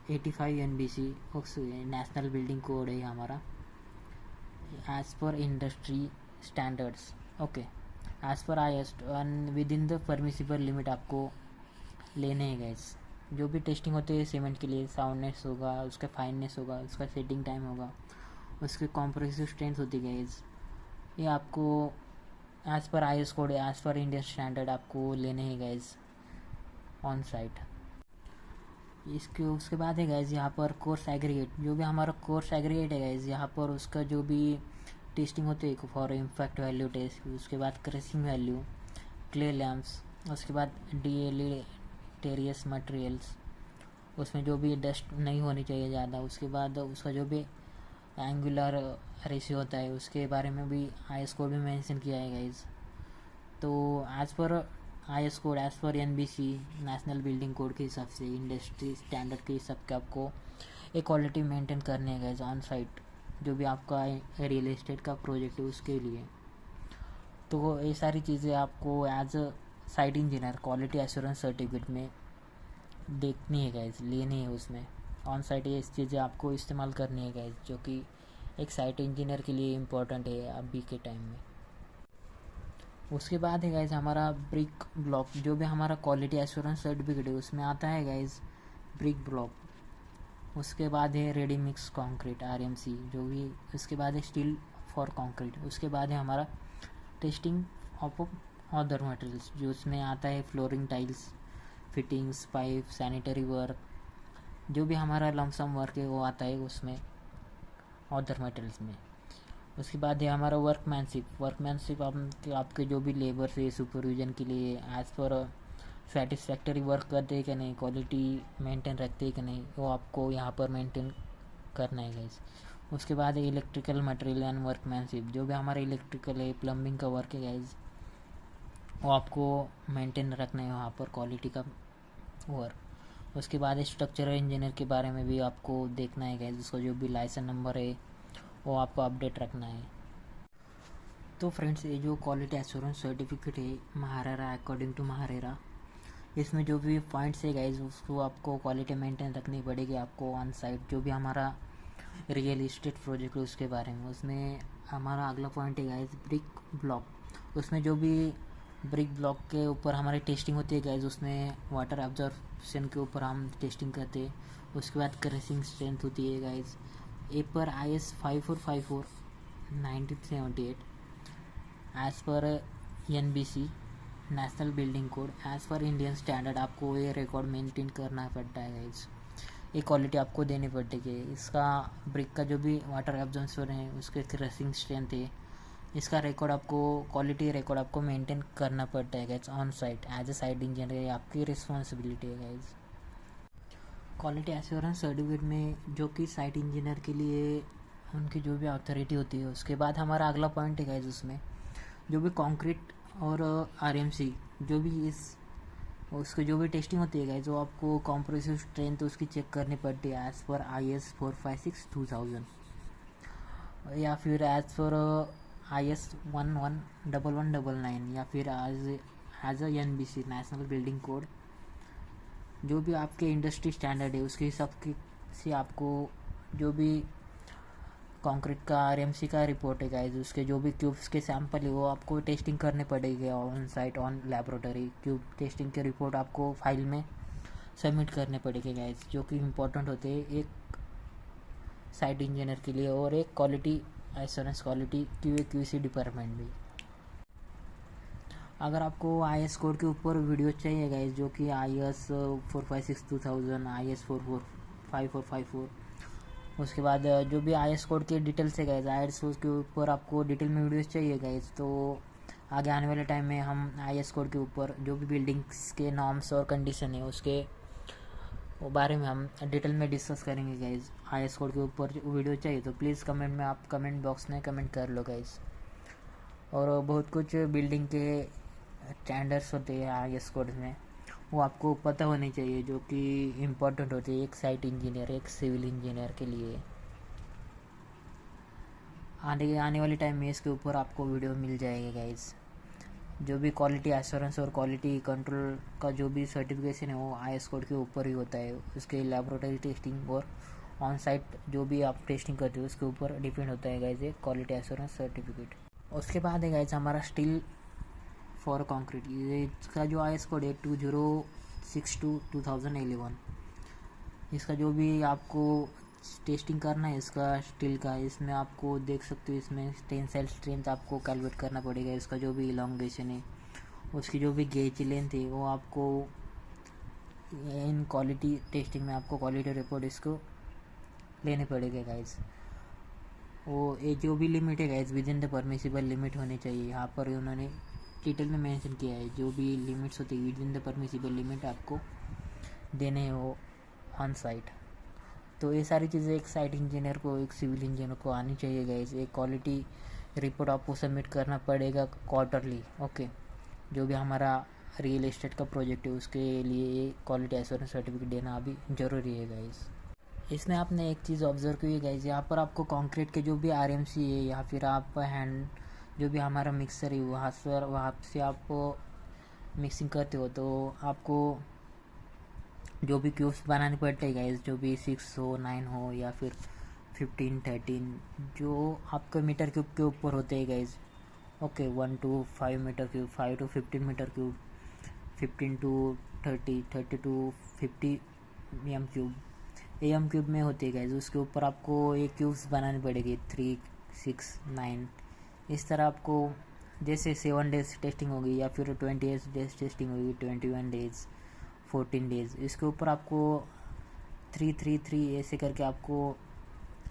85 NBC national building code है हमारा, as per industry standards. Okay, as per IS with in the permissible limit आपको लेने हैं गाइस। जो भी टेस्टिंग होती है सीमेंट के लिए, साउंडनेस होगा, उसका फाइननेस होगा, उसका सेटिंग टाइम होगा, उसके कॉम्प्रेसिव स्ट्रेंथ होती है गाइस, ये आपको as per IS code, as per Indian standard आपको लेने हैं गाइस ऑन साइट। इसके उसके बाद है गाइज यहाँ पर कोर्स एग्रीगेट, जो भी हमारा कोर्स एग्रीगेट है गाइज, यहाँ पर उसका जो भी टेस्टिंग होती है फॉर इम्पैक्ट वैल्यू टेस्ट, उसके बाद क्रशिंग वैल्यू, क्ले लैम्प्स, उसके बाद डिलेटेरियस मटेरियल्स, उसमें जो भी डस्ट नहीं होनी चाहिए ज़्यादा, उसके बाद उसका जो भी एंगुलर रेशियो होता है उसके बारे में भी IS कोड भी मेंशन किया है गाइज। तो as per IS code, as per NBC national building code के हिसाब से, इंडस्ट्री स्टैंडर्ड के हिसाब के आपको एक क्वालिटी मेंटेन करनी है गाइज ऑन साइट, जो भी आपका रियल एस्टेट का प्रोजेक्ट है उसके लिए। तो ये सारी चीज़ें आपको as a site engineer quality assurance certificate में देखनी है गाइज, लेनी है उसमें ऑन साइट। ये चीज़ें आपको इस्तेमाल करनी है गाइज, जो कि एक साइट इंजीनियर के लिए इम्पोर्टेंट है अभी के टाइम में। उसके बाद है गाइज हमारा ब्रिक ब्लॉक, जो भी हमारा क्वालिटी एश्योरेंस सर्टिफिकेट है उसमें आता है गाइज ब्रिक ब्लॉक। उसके बाद है रेडी मिक्स कंक्रीट RMC, जो भी, उसके बाद है स्टील फॉर कंक्रीट, उसके बाद है हमारा टेस्टिंग ऑफ अदर मटेरियल्स, जो उसमें आता है flooring tiles, fittings, pipe, sanitary work, जो भी हमारा लमसम वर्क है वो आता है उसमें अदर मटेरियल्स में। उसके बाद है हमारा वर्कमैनशिप आपके जो भी लेबर है सुपरविजन के लिए एज़ पर सेटिस्फैक्टरी वर्क करते हैं कि नहीं, क्वालिटी मेंटेन रखते हैं कि नहीं, वो आपको यहाँ पर मेंटेन करना है गाइस। उसके बाद है इलेक्ट्रिकल मटेरियल एंड वर्कमैनशिप, जो भी हमारा इलेक्ट्रिकल है प्लम्बिंग का वर्क है गाइस, वो आपको मेंटेन रखना है वहाँ पर क्वालिटी का वर्क। उसके बाद स्ट्रक्चरल इंजीनियर के बारे में भी आपको देखना है गाइस, उसका जो भी लाइसेंस नंबर है वो आपको अपडेट रखना है। तो फ्रेंड्स, ये जो क्वालिटी एश्योरेंस सर्टिफिकेट है महारेरा, अकॉर्डिंग टू महारेरा, इसमें जो भी पॉइंट्स है गाइज उसको आपको क्वालिटी मेंटेन रखनी पड़ेगी आपको ऑन साइट। जो भी हमारा रियल इस्टेट प्रोजेक्ट है उसके बारे में, उसमें हमारा अगला पॉइंट है गाइज ब्रिक ब्लॉक। उसमें जो भी ब्रिक ब्लॉक के ऊपर हमारी टेस्टिंग होती है गाइज, उसमें वाटर एब्जॉर्प्शन के ऊपर हम टेस्टिंग करते हैं। उसके बाद क्रशिंग स्ट्रेंथ होती है गाइज, ए पर IS 5454 1978, as per NBC national building code, as per Indian standard आपको ये रिकॉर्ड मेंटेन करना पड़ता है गाइज। ये क्वालिटी आपको देनी पड़ेगी। इसका ब्रिक का जो भी वाटर एब्जॉर्प्शन है, उसके क्रशिंग स्ट्रेंथ है, इसका रिकॉर्ड आपको क्वालिटी रिकॉर्ड आपको मेंटेन करना पड़ता है guys on site as a site engineer, आपकी रिस्पॉन्सिबिलिटी है गाइज। क्वालिटी एश्योरेंस सर्टिफिकेट में जो कि साइट इंजीनियर के लिए उनकी जो भी अथॉरिटी होती है। उसके बाद हमारा अगला पॉइंट है गाइज, उसमें जो भी कंक्रीट और RMC जो भी उसकी जो भी टेस्टिंग होती है गाइज, वो आपको कॉम्प्रेसिव स्ट्रेंथ उसकी चेक करनी पड़ती है एज़ पर IS 456 2000, या फिर एज़ पर IS 111199, या फिर as NBC national building code. जो भी आपके इंडस्ट्री स्टैंडर्ड है उसके हिसाब से आपको जो भी कंक्रीट का RMC का रिपोर्ट है गाइज, उसके जो भी क्यूब्स के सैंपल है वो आपको टेस्टिंग करने पड़ेगी on site on laboratory. Cube testing के रिपोर्ट आपको फाइल में सबमिट करने पड़ेगी गाइज, जो कि इम्पोर्टेंट होते हैं एक साइट इंजीनियर के लिए और एक quality assurance quality QA/QC department भी। अगर आपको IS कोड के ऊपर वीडियो चाहिए गाइज, जो कि IS 456 2000, IS 5454, उसके बाद जो भी IS कोड के डिटेल्स है गाइज, IS कोड के ऊपर आपको डिटेल में वीडियोस चाहिए गाइज, तो आगे आने वाले टाइम में हम IS कोड के ऊपर जो भी बिल्डिंग्स के नॉर्म्स और कंडीशन है उसके बारे में हम डिटेल में डिस्कस करेंगे गाइज। IS कोड के ऊपर वीडियो चाहिए तो प्लीज़ कमेंट में आप कमेंट बॉक्स में कमेंट कर लो गाइज। और बहुत कुछ बिल्डिंग के स्टैंडर्ड्स होते हैं IS कोड में, वो आपको पता होनी चाहिए, जो कि इम्पोर्टेंट होती है एक साइट इंजीनियर, एक सिविल इंजीनियर के लिए। आने वाले टाइम में इसके ऊपर आपको वीडियो मिल जाएगी गाइज। जो भी क्वालिटी एश्योरेंस और क्वालिटी कंट्रोल का जो भी सर्टिफिकेशन है वो IS कोड के ऊपर ही होता है। उसके लैबोरेटरी टेस्टिंग और ऑन साइट जो भी आप टेस्टिंग करते हो उसके ऊपर डिपेंड होता है गाइज ये क्वालिटी एश्योरेंस सर्टिफिकेट। उसके बाद है गाइज हमारा स्टील फॉर कंक्रीट, ये इसका जो IS कोड है 2062 2011। इसका जो भी आपको टेस्टिंग करना है इसका स्टील का, इसमें आपको देख सकते हो इसमें टेंसाइल स्ट्रेंथ आपको कैलकुलेट करना पड़ेगा। इसका जो भी इलांगेशन है, उसकी जो भी गेज लेंथ है, वो आपको इन क्वालिटी टेस्टिंग में आपको क्वालिटी रिपोर्ट इसको लेने पड़ेगा गाइज। वो ये जो भी लिमिट है guys with in the permissible limit होनी चाहिए। यहाँ पर उन्होंने डिटेल में मेंशन किया है, जो भी लिमिट्स होती है with in the permissible limit आपको देने हो ऑन साइट। तो ये सारी चीज़ें एक साइट इंजीनियर को, एक सिविल इंजीनियर को आनी चाहिए गाइज। एक क्वालिटी रिपोर्ट आपको सबमिट करना पड़ेगा क्वार्टरली, ओके। जो भी हमारा रियल एस्टेट का प्रोजेक्ट है उसके लिए ये क्वालिटी एश्योरेंस सर्टिफिकेट देना अभी ज़रूरी है गाइज। इसमें आपने एक चीज़ ऑब्जर्व की है गाइज, यहाँ पर आपको कंक्रीट के जो भी RMC है या फिर आप हैंड जो भी हमारा मिक्सर है वहाँ से आप मिक्सिंग करते हो तो आपको जो भी क्यूब्स बनाने पड़ते हैं गाइज, जो भी 6 हो 9 हो या फिर 15 13 जो आपका मीटर क्यूब के ऊपर होते हैं guys, okay. 1 to 5 metre cube, 5 to 15 metre cube, 15 to 30, 30 to 50 AM cube में होते हैं गाइज। उसके ऊपर आपको ये क्यूब्स बनानी पड़ेगी 3 6 9, इस तरह आपको जैसे 7 डेज़ टेस्टिंग होगी या फिर 28 डेज़ टेस्टिंग होगी, 21 डेज़, 14 डेज़, इसके ऊपर आपको 333 ऐसे करके आपको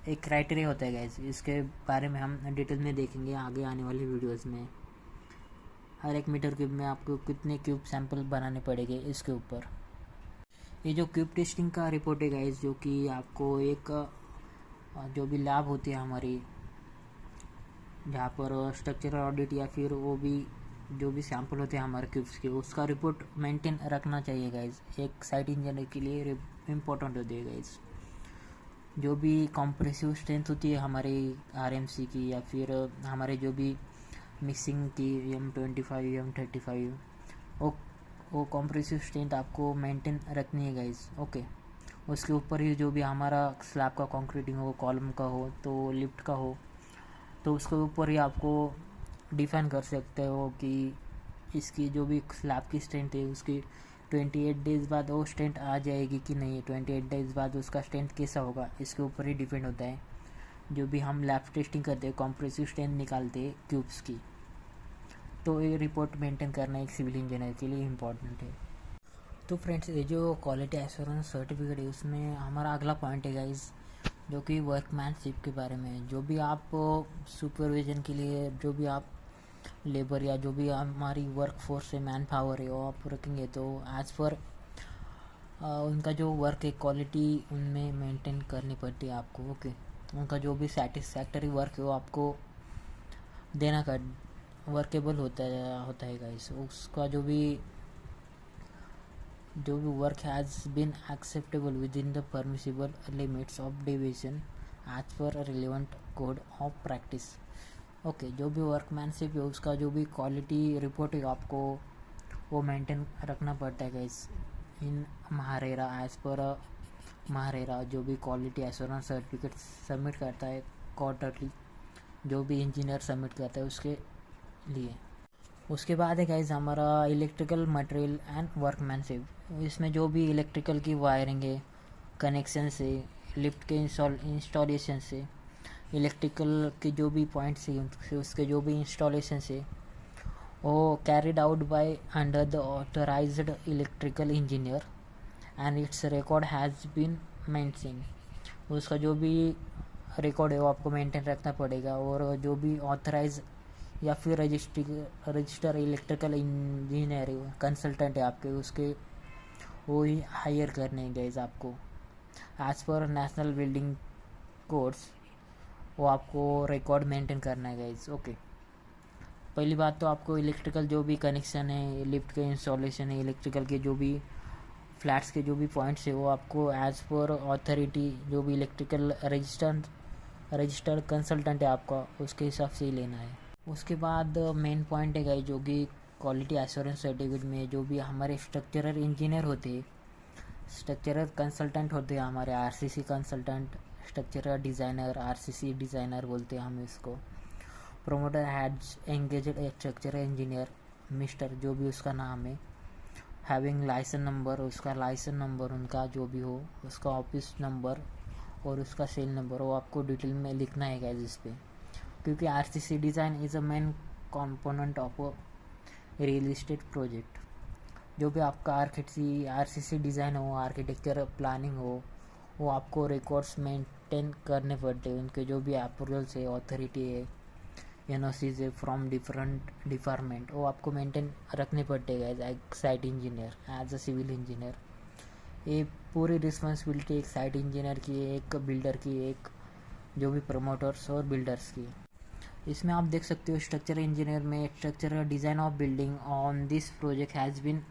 एक क्राइटेरिया होता है गाइस। इसके बारे में हम डिटेल में देखेंगे आगे आने वाली वीडियोस में। हर एक मीटर क्यूब में आपको कितने क्यूब सैंपल बनाने पड़ेंगे इसके ऊपर। ये जो क्यूब टेस्टिंग का रिपोर्ट है गाइस, जो कि आपको एक जो भी लैब होती है हमारी, जहाँ पर स्ट्रक्चरल ऑडिट या फिर वो भी जो भी सैंपल होते हैं हमारे क्यूब्स के, उसका रिपोर्ट मेंटेन रखना चाहिए गाइस। एक साइट इंजीनियर के लिए इम्पोर्टेंट होती है गाइस। जो भी कॉम्प्रेसिव स्ट्रेंथ होती है हमारी आरएमसी की, या फिर हमारे जो भी मिक्सिंग की M25 M35, वो कॉम्प्रेसिव स्ट्रेंथ आपको मेंटेन रखनी है गाइस। ओके, उसके ऊपर ही जो भी हमारा स्लैब का कंक्रीटिंग हो, कॉलम का हो तो लिफ्ट का हो, तो उसके ऊपर ही आपको डिफाइन कर सकते हो कि इसकी जो भी स्लैब की स्ट्रेंथ है उसकी 28 डेज़ बाद वो स्ट्रेंथ आ जाएगी कि नहीं, 28 डेज़ बाद उसका स्ट्रेंथ कैसा होगा, इसके ऊपर ही डिपेंड होता है। जो भी हम लैब टेस्टिंग करते हैं, कॉम्प्रेसिव स्ट्रेंथ निकालते हैं क्यूब्स की, तो ये रिपोर्ट मेंटेन करना एक सिविल इंजीनियर के लिए इम्पॉर्टेंट है। तो फ्रेंड्स, ये जो क्वालिटी एश्योरेंस सर्टिफिकेट है उसमें हमारा अगला पॉइंट है गाइस, जो कि वर्कमैनशिप के बारे में है। जो भी आप सुपरविजन के लिए जो भी आप लेबर या जो भी हमारी वर्क फोर्स है, मैन पावर है, वो आप रखेंगे तो एज पर उनका जो वर्क है क्वालिटी उनमें मेंटेन करनी पड़ती है आपको। ओके, उनका जो भी सेटिस्फैक्टरी वर्क है वो आपको देना कर वर्केबल होता है गाइस। उसका जो भी work has been acceptable within the permissible limits of division as per relevant code of practice. Okay, जो भी वर्कमैनशिप है उसका जो भी क्वालिटी रिपोर्ट है आपको वो मेंटेन रखना पड़ता है guys in MahaRERA. As per MahaRERA जो भी क्वालिटी एश्योरेंस सर्टिफिकेट सबमिट करता है क्वार्टरली, जो भी इंजीनियर सबमिट करता है उसके लिए। उसके बाद है गाइस हमारा इलेक्ट्रिकल मटेरियल एंड वर्कमैनशिप। इसमें जो भी इलेक्ट्रिकल की वायरिंग है, कनेक्शन से, लिफ्ट के इंस्टॉलेशन से, इलेक्ट्रिकल के जो भी पॉइंट्स है उसके जो भी इंस्टॉलेशन है वो carried out by under the authorised electrical engineer and its record has been maintain. उसका जो भी रिकॉर्ड है वो आपको मेंटेन रखना पड़ेगा, और जो भी ऑथराइज या फिर रजिस्टर इलेक्ट्रिकल इंजीनियर कंसल्टेंट है आपके, उसके वो ही हायर करने गाइस आपको as per national building codes. वो आपको रिकॉर्ड मेंटेन करना है गाइस। ओके, पहली बात तो आपको इलेक्ट्रिकल जो भी कनेक्शन है, लिफ्ट के इंस्टॉलेशन है, इलेक्ट्रिकल के जो भी फ्लैट्स के जो भी पॉइंट्स है वो आपको एज पर ऑथोरिटी जो भी इलेक्ट्रिकल रजिस्टर्ड कंसल्टेंट है आपका, उसके हिसाब से ही लेना है। उसके बाद मेन पॉइंट है गाइस, जो कि क्वालिटी एश्योरेंस सर्टिफिकेट में जो भी हमारे स्ट्रक्चरल इंजीनियर होते हैं, स्ट्रक्चरल कंसल्टेंट होते हैं हमारे, RCC consultant, structural designer, RCC designer बोलते हैं हम इसको। Promoter has engaged A structural engineer mister, जो भी उसका नाम है, हैविंग लाइसेंस नंबर, उसका लाइसेंस नंबर उनका जो भी हो, उसका ऑफिस नंबर और उसका सेल नंबर, वो आपको डिटेल में लिखना है गाइस इस पर, क्योंकि RCC design is a main component of a real estate project. जो भी आपका आरसीसी डिज़ाइन हो, आर्किटेक्चर प्लानिंग हो, वो आपको रिकॉर्ड्स मेंटेन करने पड़ते हैं। उनके जो भी अप्रूवल्स है, ऑथोरिटी है, एनओसीज है फ्रॉम डिफरेंट डिपार्टमेंट, वो आपको मेंटेन रखने पड़ते हैं as a site engineer, as a civil engineer. ये पूरी रिस्पॉन्सिबिलिटी एक साइट इंजीनियर की, एक बिल्डर की, एक जो भी प्रमोटर्स और बिल्डर्स की। इसमें आप देख सकते हो स्ट्रक्चर इंजीनियर में structural design of building on this project has been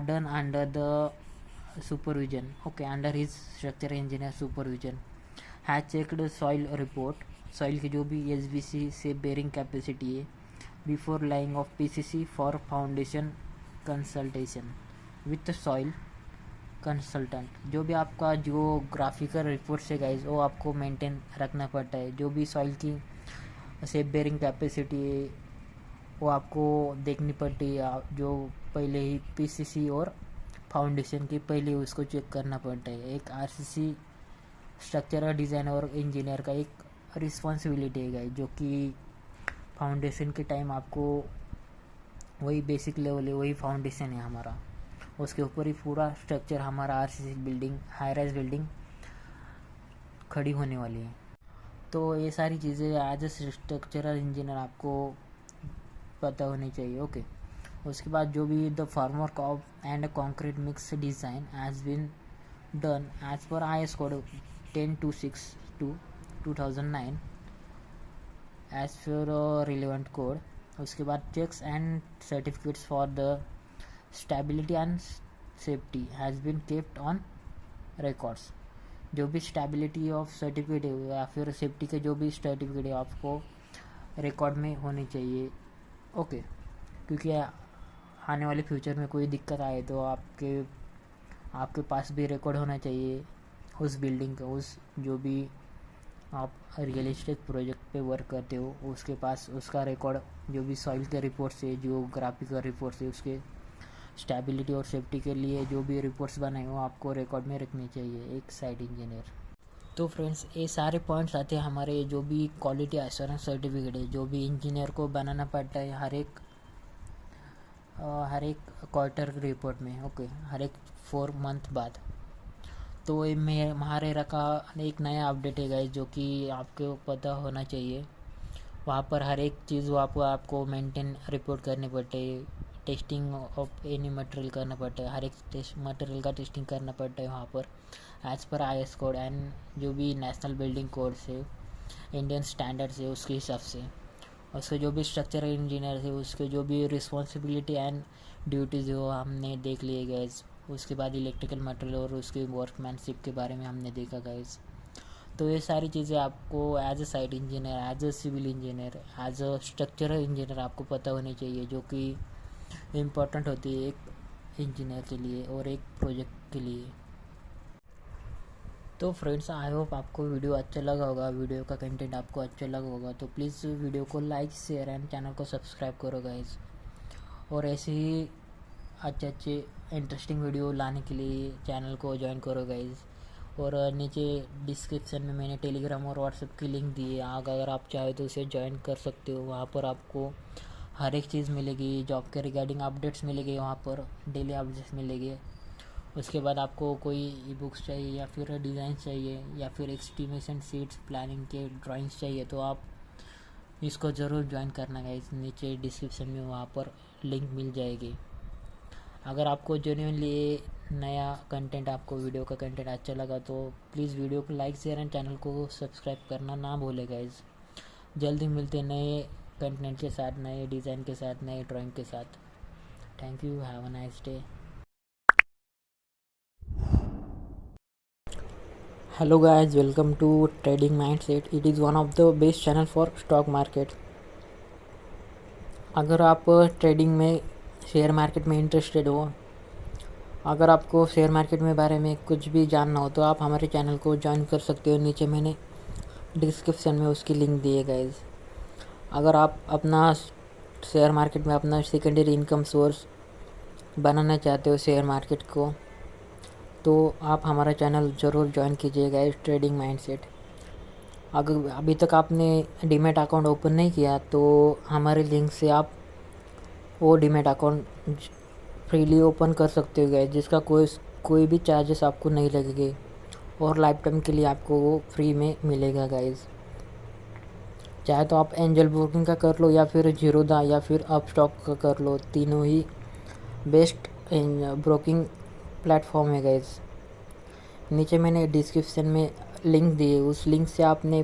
done under the supervision. Okay, under his structure engineer supervision has checked soil report, soil की जो भी एसबीसी से बेरिंग कैपेसिटी है, before laying of PCC for foundation consultation with soil consultant. जो भी आपका जो ग्राफिकल रिपोर्ट है गाइज वो आपको मेंटेन रखना पड़ता है। जो भी सॉइल की सेप बेरिंग कैपेसिटी है वो आपको देखनी पड़ती है, जो पहले ही पीसीसी और फाउंडेशन की पहले उसको चेक करना पड़ता है। एक आरसीसी स्ट्रक्चरल डिज़ाइन और इंजीनियर का एक रिस्पॉन्सिबिलिटी है गाइज, जो कि फाउंडेशन के टाइम आपको वही बेसिक लेवल है, वही फाउंडेशन है हमारा, उसके ऊपर ही पूरा स्ट्रक्चर हमारा RCC building, high rise building खड़ी होने वाली है। तो ये सारी चीज़ें एज ए स्ट्रक्चरल इंजीनियर आपको पता होनी चाहिए। ओके, उसके बाद जो भी the formwork of and concrete mix design has been done as per IS code 1026 2009 as per relevant code. उसके बाद checks and certificates for the stability and safety has been kept on records. जो भी स्टेबिलिटी ऑफ सर्टिफिकेट है या फिर सेफ्टी के जो भी सर्टिफिकेट है आपको रिकॉर्ड में होनी चाहिए। ओके, क्योंकि आने वाले फ्यूचर में कोई दिक्कत आए तो आपके पास भी रिकॉर्ड होना चाहिए उस बिल्डिंग का, उस जो भी आप रियल एस्टेट प्रोजेक्ट पे वर्क करते हो उसके पास उसका रिकॉर्ड, जो भी सॉइल के रिपोर्ट से, जियोग्राफिकल रिपोर्ट से, उसके स्टेबिलिटी और सेफ्टी के लिए जो भी रिपोर्ट्स बनाए हो आपको रिकॉर्ड में रखनी चाहिए एक साइट इंजीनियर। तो फ्रेंड्स, ये सारे पॉइंट्स आते हैं हमारे जो भी क्वालिटी एश्योरेंस सर्टिफिकेट है, जो भी इंजीनियर को बनाना पड़ता है हर एक क्वार्टर रिपोर्ट में। ओके, हर एक 4 मंथ बाद। तो ये महारेरा का एक नया अपडेट है गाइस, जो कि आपको पता होना चाहिए। वहाँ पर हर एक चीज़ आपको मेंटेन रिपोर्ट करने पड़ते हैं, टेस्टिंग ऑफ एनी मटेरियल करना पड़ता है, हर एक मटेरियल का टेस्टिंग करना पड़ता है वहाँ पर as per IS code and जो भी नेशनल बिल्डिंग कोड से, इंडियन स्टैंडर्ड से, उसके हिसाब से। उसके जो भी स्ट्रक्चरल इंजीनियर है उसके जो भी रिस्पॉन्सिबिलिटी एंड ड्यूटीज़ हो हमने देख लिए गाइस। उसके बाद इलेक्ट्रिकल मटेरियल और उसके वर्कमैनशिप के बारे में हमने देखा गाइस। तो ये सारी चीज़ें आपको as a site engineer, as a civil engineer, as a structural engineer आपको पता होनी चाहिए, जो कि इम्पोर्टेंट होती है एक इंजीनियर के लिए और एक प्रोजेक्ट के लिए। तो फ्रेंड्स, आई होप आपको वीडियो अच्छा लगा होगा, वीडियो का कंटेंट आपको अच्छा लगा होगा। तो प्लीज़ वीडियो को लाइक, शेयर एंड चैनल को सब्सक्राइब करो गाइस। और ऐसे ही अच्छे इंटरेस्टिंग वीडियो लाने के लिए चैनल को ज्वाइन करो गाइस। और नीचे डिस्क्रिप्शन में मैंने टेलीग्राम और व्हाट्सएप की लिंक दी है, अगर आप चाहे तो उसे ज्वाइन कर सकते हो। वहाँ पर आपको हर एक चीज़ मिलेगी, जॉब के रिगार्डिंग अपडेट्स मिलेगी, वहाँ पर डेली अपडेट्स मिलेंगे। उसके बाद आपको कोई ई बुक्स चाहिए या फिर डिज़ाइन चाहिए या फिर एस्टीमेशन शीट्स, प्लानिंग के ड्राइंग्स चाहिए तो आप इसको ज़रूर ज्वाइन करना गाइस। नीचे डिस्क्रिप्शन में वहाँ पर लिंक मिल जाएगी। अगर आपको जेन्युइनली नया कंटेंट, आपको वीडियो का कंटेंट अच्छा लगा तो प्लीज़ वीडियो को लाइक, शेयर एंड चैनल को सब्सक्राइब करना ना भूलें गाइस। जल्दी मिलते नए कंटेंट के साथ, नए डिज़ाइन के साथ, नए ड्राइंग के साथ। Thank you, have a nice day. Hello guys, welcome to Trading Mindset. It is one of the best channel for stock market. अगर आप ट्रेडिंग में, शेयर मार्केट में इंटरेस्टेड हो, अगर आपको शेयर मार्केट में बारे में कुछ भी जानना हो तो आप हमारे चैनल को ज्वाइन कर सकते हो। नीचे मैंने डिस्क्रिप्शन में उसकी लिंक दी है गाइज। अगर आप अपना शेयर मार्केट में अपना सेकेंडरी इनकम सोर्स बनाना चाहते हो शेयर मार्केट को, तो आप हमारा चैनल ज़रूर ज्वाइन कीजिएगा, इस ट्रेडिंग माइंडसेट। अगर अभी तक आपने डीमैट अकाउंट ओपन नहीं किया तो हमारे लिंक से आप वो डीमैट अकाउंट फ्रीली ओपन कर सकते हो गाइस, जिसका कोई भी चार्जेस आपको नहीं लगेंगे और लाइफ टाइम के लिए आपको वो फ्री में मिलेगा गाइस। चाहे तो आप एंजल ब्रोकिंग का कर लो या फिर जीरोधा या फिर अपस्टॉक का कर लो, तीनों ही बेस्ट ब्रोकिंग प्लेटफॉर्म है गाइस। नीचे मैंने डिस्क्रिप्शन में लिंक दी है, उस लिंक से आपने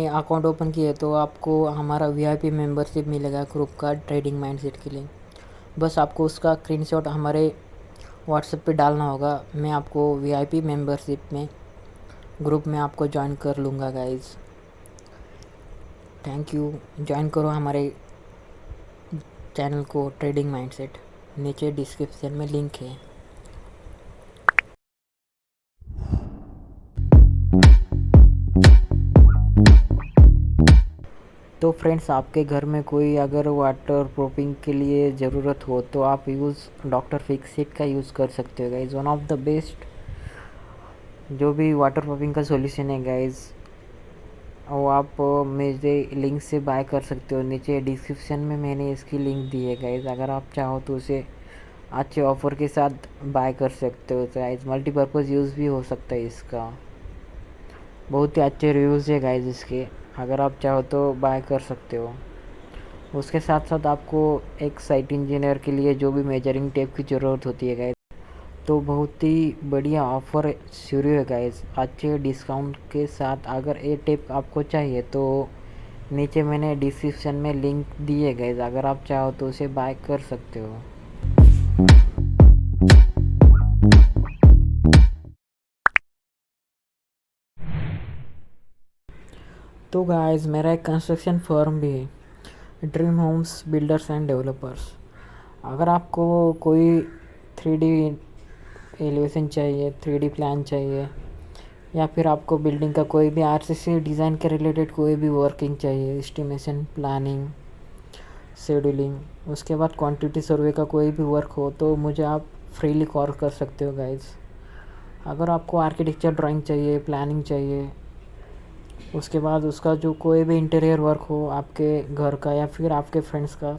अकाउंट ओपन किया तो आपको हमारा VIP मेंबरशिप मिलेगा ग्रुप का, ट्रेडिंग माइंडसेट के लिए। बस आपको उसका स्क्रीनशॉट हमारे व्हाट्सएप पे डालना होगा, मैं आपको VIP मेंबरशिप में ग्रुप में आपको ज्वाइन कर लूँगा गाइस। थैंक यू, ज्वाइन करो हमारे चैनल को ट्रेडिंग माइंडसेट, नीचे डिस्क्रिप्शन में लिंक है। तो फ्रेंड्स, आपके घर में कोई अगर वाटर प्रूफिंग के लिए ज़रूरत हो तो आप डॉक्टर फिक्सिट का यूज़ कर सकते हो guys. One of the best जो भी वाटर प्रूफिंग का सॉल्यूशन है गाइज, वो आप मेरे लिंक से बाय कर सकते हो। नीचे डिस्क्रिप्शन में मैंने इसकी लिंक दी है गाइज़, अगर आप चाहो तो उसे अच्छे ऑफ़र के साथ बाय कर सकते हो गाइज़। मल्टीपर्पज़ यूज़ भी हो सकता है इसका। बहुत ही अच्छे रिव्यूज़ है गाइज़ इसके, अगर आप चाहो तो बाय कर सकते हो। उसके साथ साथ आपको एक साइट इंजीनियर के लिए जो भी मेजरिंग टेप की ज़रूरत होती है गाइज़, तो बहुत ही बढ़िया ऑफ़र शुरू है गाइज़, अच्छे डिस्काउंट के साथ। अगर ये टेप आपको चाहिए तो नीचे मैंने डिस्क्रिप्शन में लिंक दी है गाइज़, अगर आप चाहो तो उसे बाय कर सकते हो। तो गाइज़ मेरा एक कंस्ट्रक्शन फर्म भी है, dream homes builders and developers. अगर आपको कोई 3D एलिवेशन चाहिए, 3D प्लान चाहिए, या फिर आपको बिल्डिंग का कोई भी आरसीसी डिज़ाइन के रिलेटेड कोई भी वर्किंग चाहिए, एस्टिमेशन, प्लानिंग, शेड्यूलिंग, उसके बाद क्वांटिटी सर्वे का कोई भी वर्क हो, तो मुझे आप फ्रीली कॉल कर सकते हो गाइज़। अगर आपको आर्किटेक्चर ड्राइंग चाहिए, प्लानिंग चाहिए, उसके बाद उसका जो कोई भी इंटीरियर वर्क हो आपके घर का या फिर आपके फ्रेंड्स का,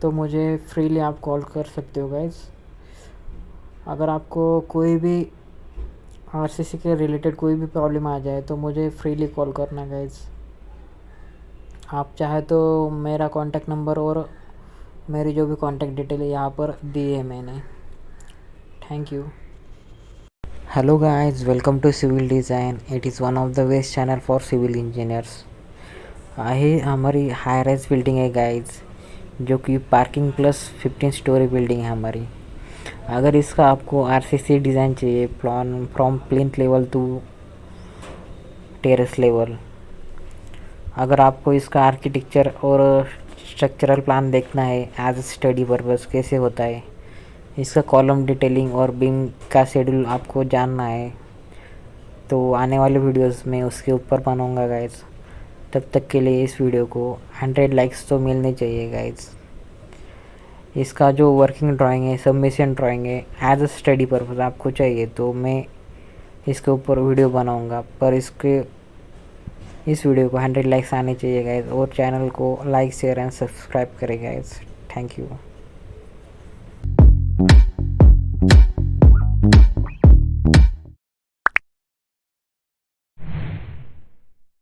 तो मुझे फ्रीली आप कॉल कर सकते हो गाइज़। अगर आपको कोई भी आरसीसी के रिलेटेड कोई भी प्रॉब्लम आ जाए तो मुझे फ्रीली कॉल करना गाइज़। आप चाहे तो मेरा कॉन्टैक्ट नंबर और मेरी जो भी कॉन्टैक्ट डिटेल है यहाँ पर दी है मैंने। Thank you. Hello guys, welcome to civil design. It is one of the best channel for civil engineers. ये हमारी हाई राइज बिल्डिंग है गाइज, जो कि पार्किंग प्लस 15 स्टोरी बिल्डिंग है हमारी। अगर इसका आपको आरसीसी डिज़ाइन चाहिए, plan from plinth level to terrace level, अगर आपको इसका आर्किटेक्चर और स्ट्रक्चरल प्लान देखना है एज स्टडी पर्पस कैसे होता है, इसका कॉलम डिटेलिंग और बीम का शेड्यूल आपको जानना है, तो आने वाले वीडियोस में उसके ऊपर बनाऊंगा गाइज। तब तक के लिए इस वीडियो को 100 लाइक्स तो मिलने चाहिए गाइज। इसका जो वर्किंग ड्राइंग है, सबमिशन ड्राइंग है, एज अ स्टडी पर्पस आपको चाहिए तो मैं इसके ऊपर वीडियो बनाऊंगा, पर इस वीडियो को 100 लाइक्स आने चाहिए गाइज, और चैनल को लाइक शेयर एंड सब्सक्राइब करें गाइज। Thank you.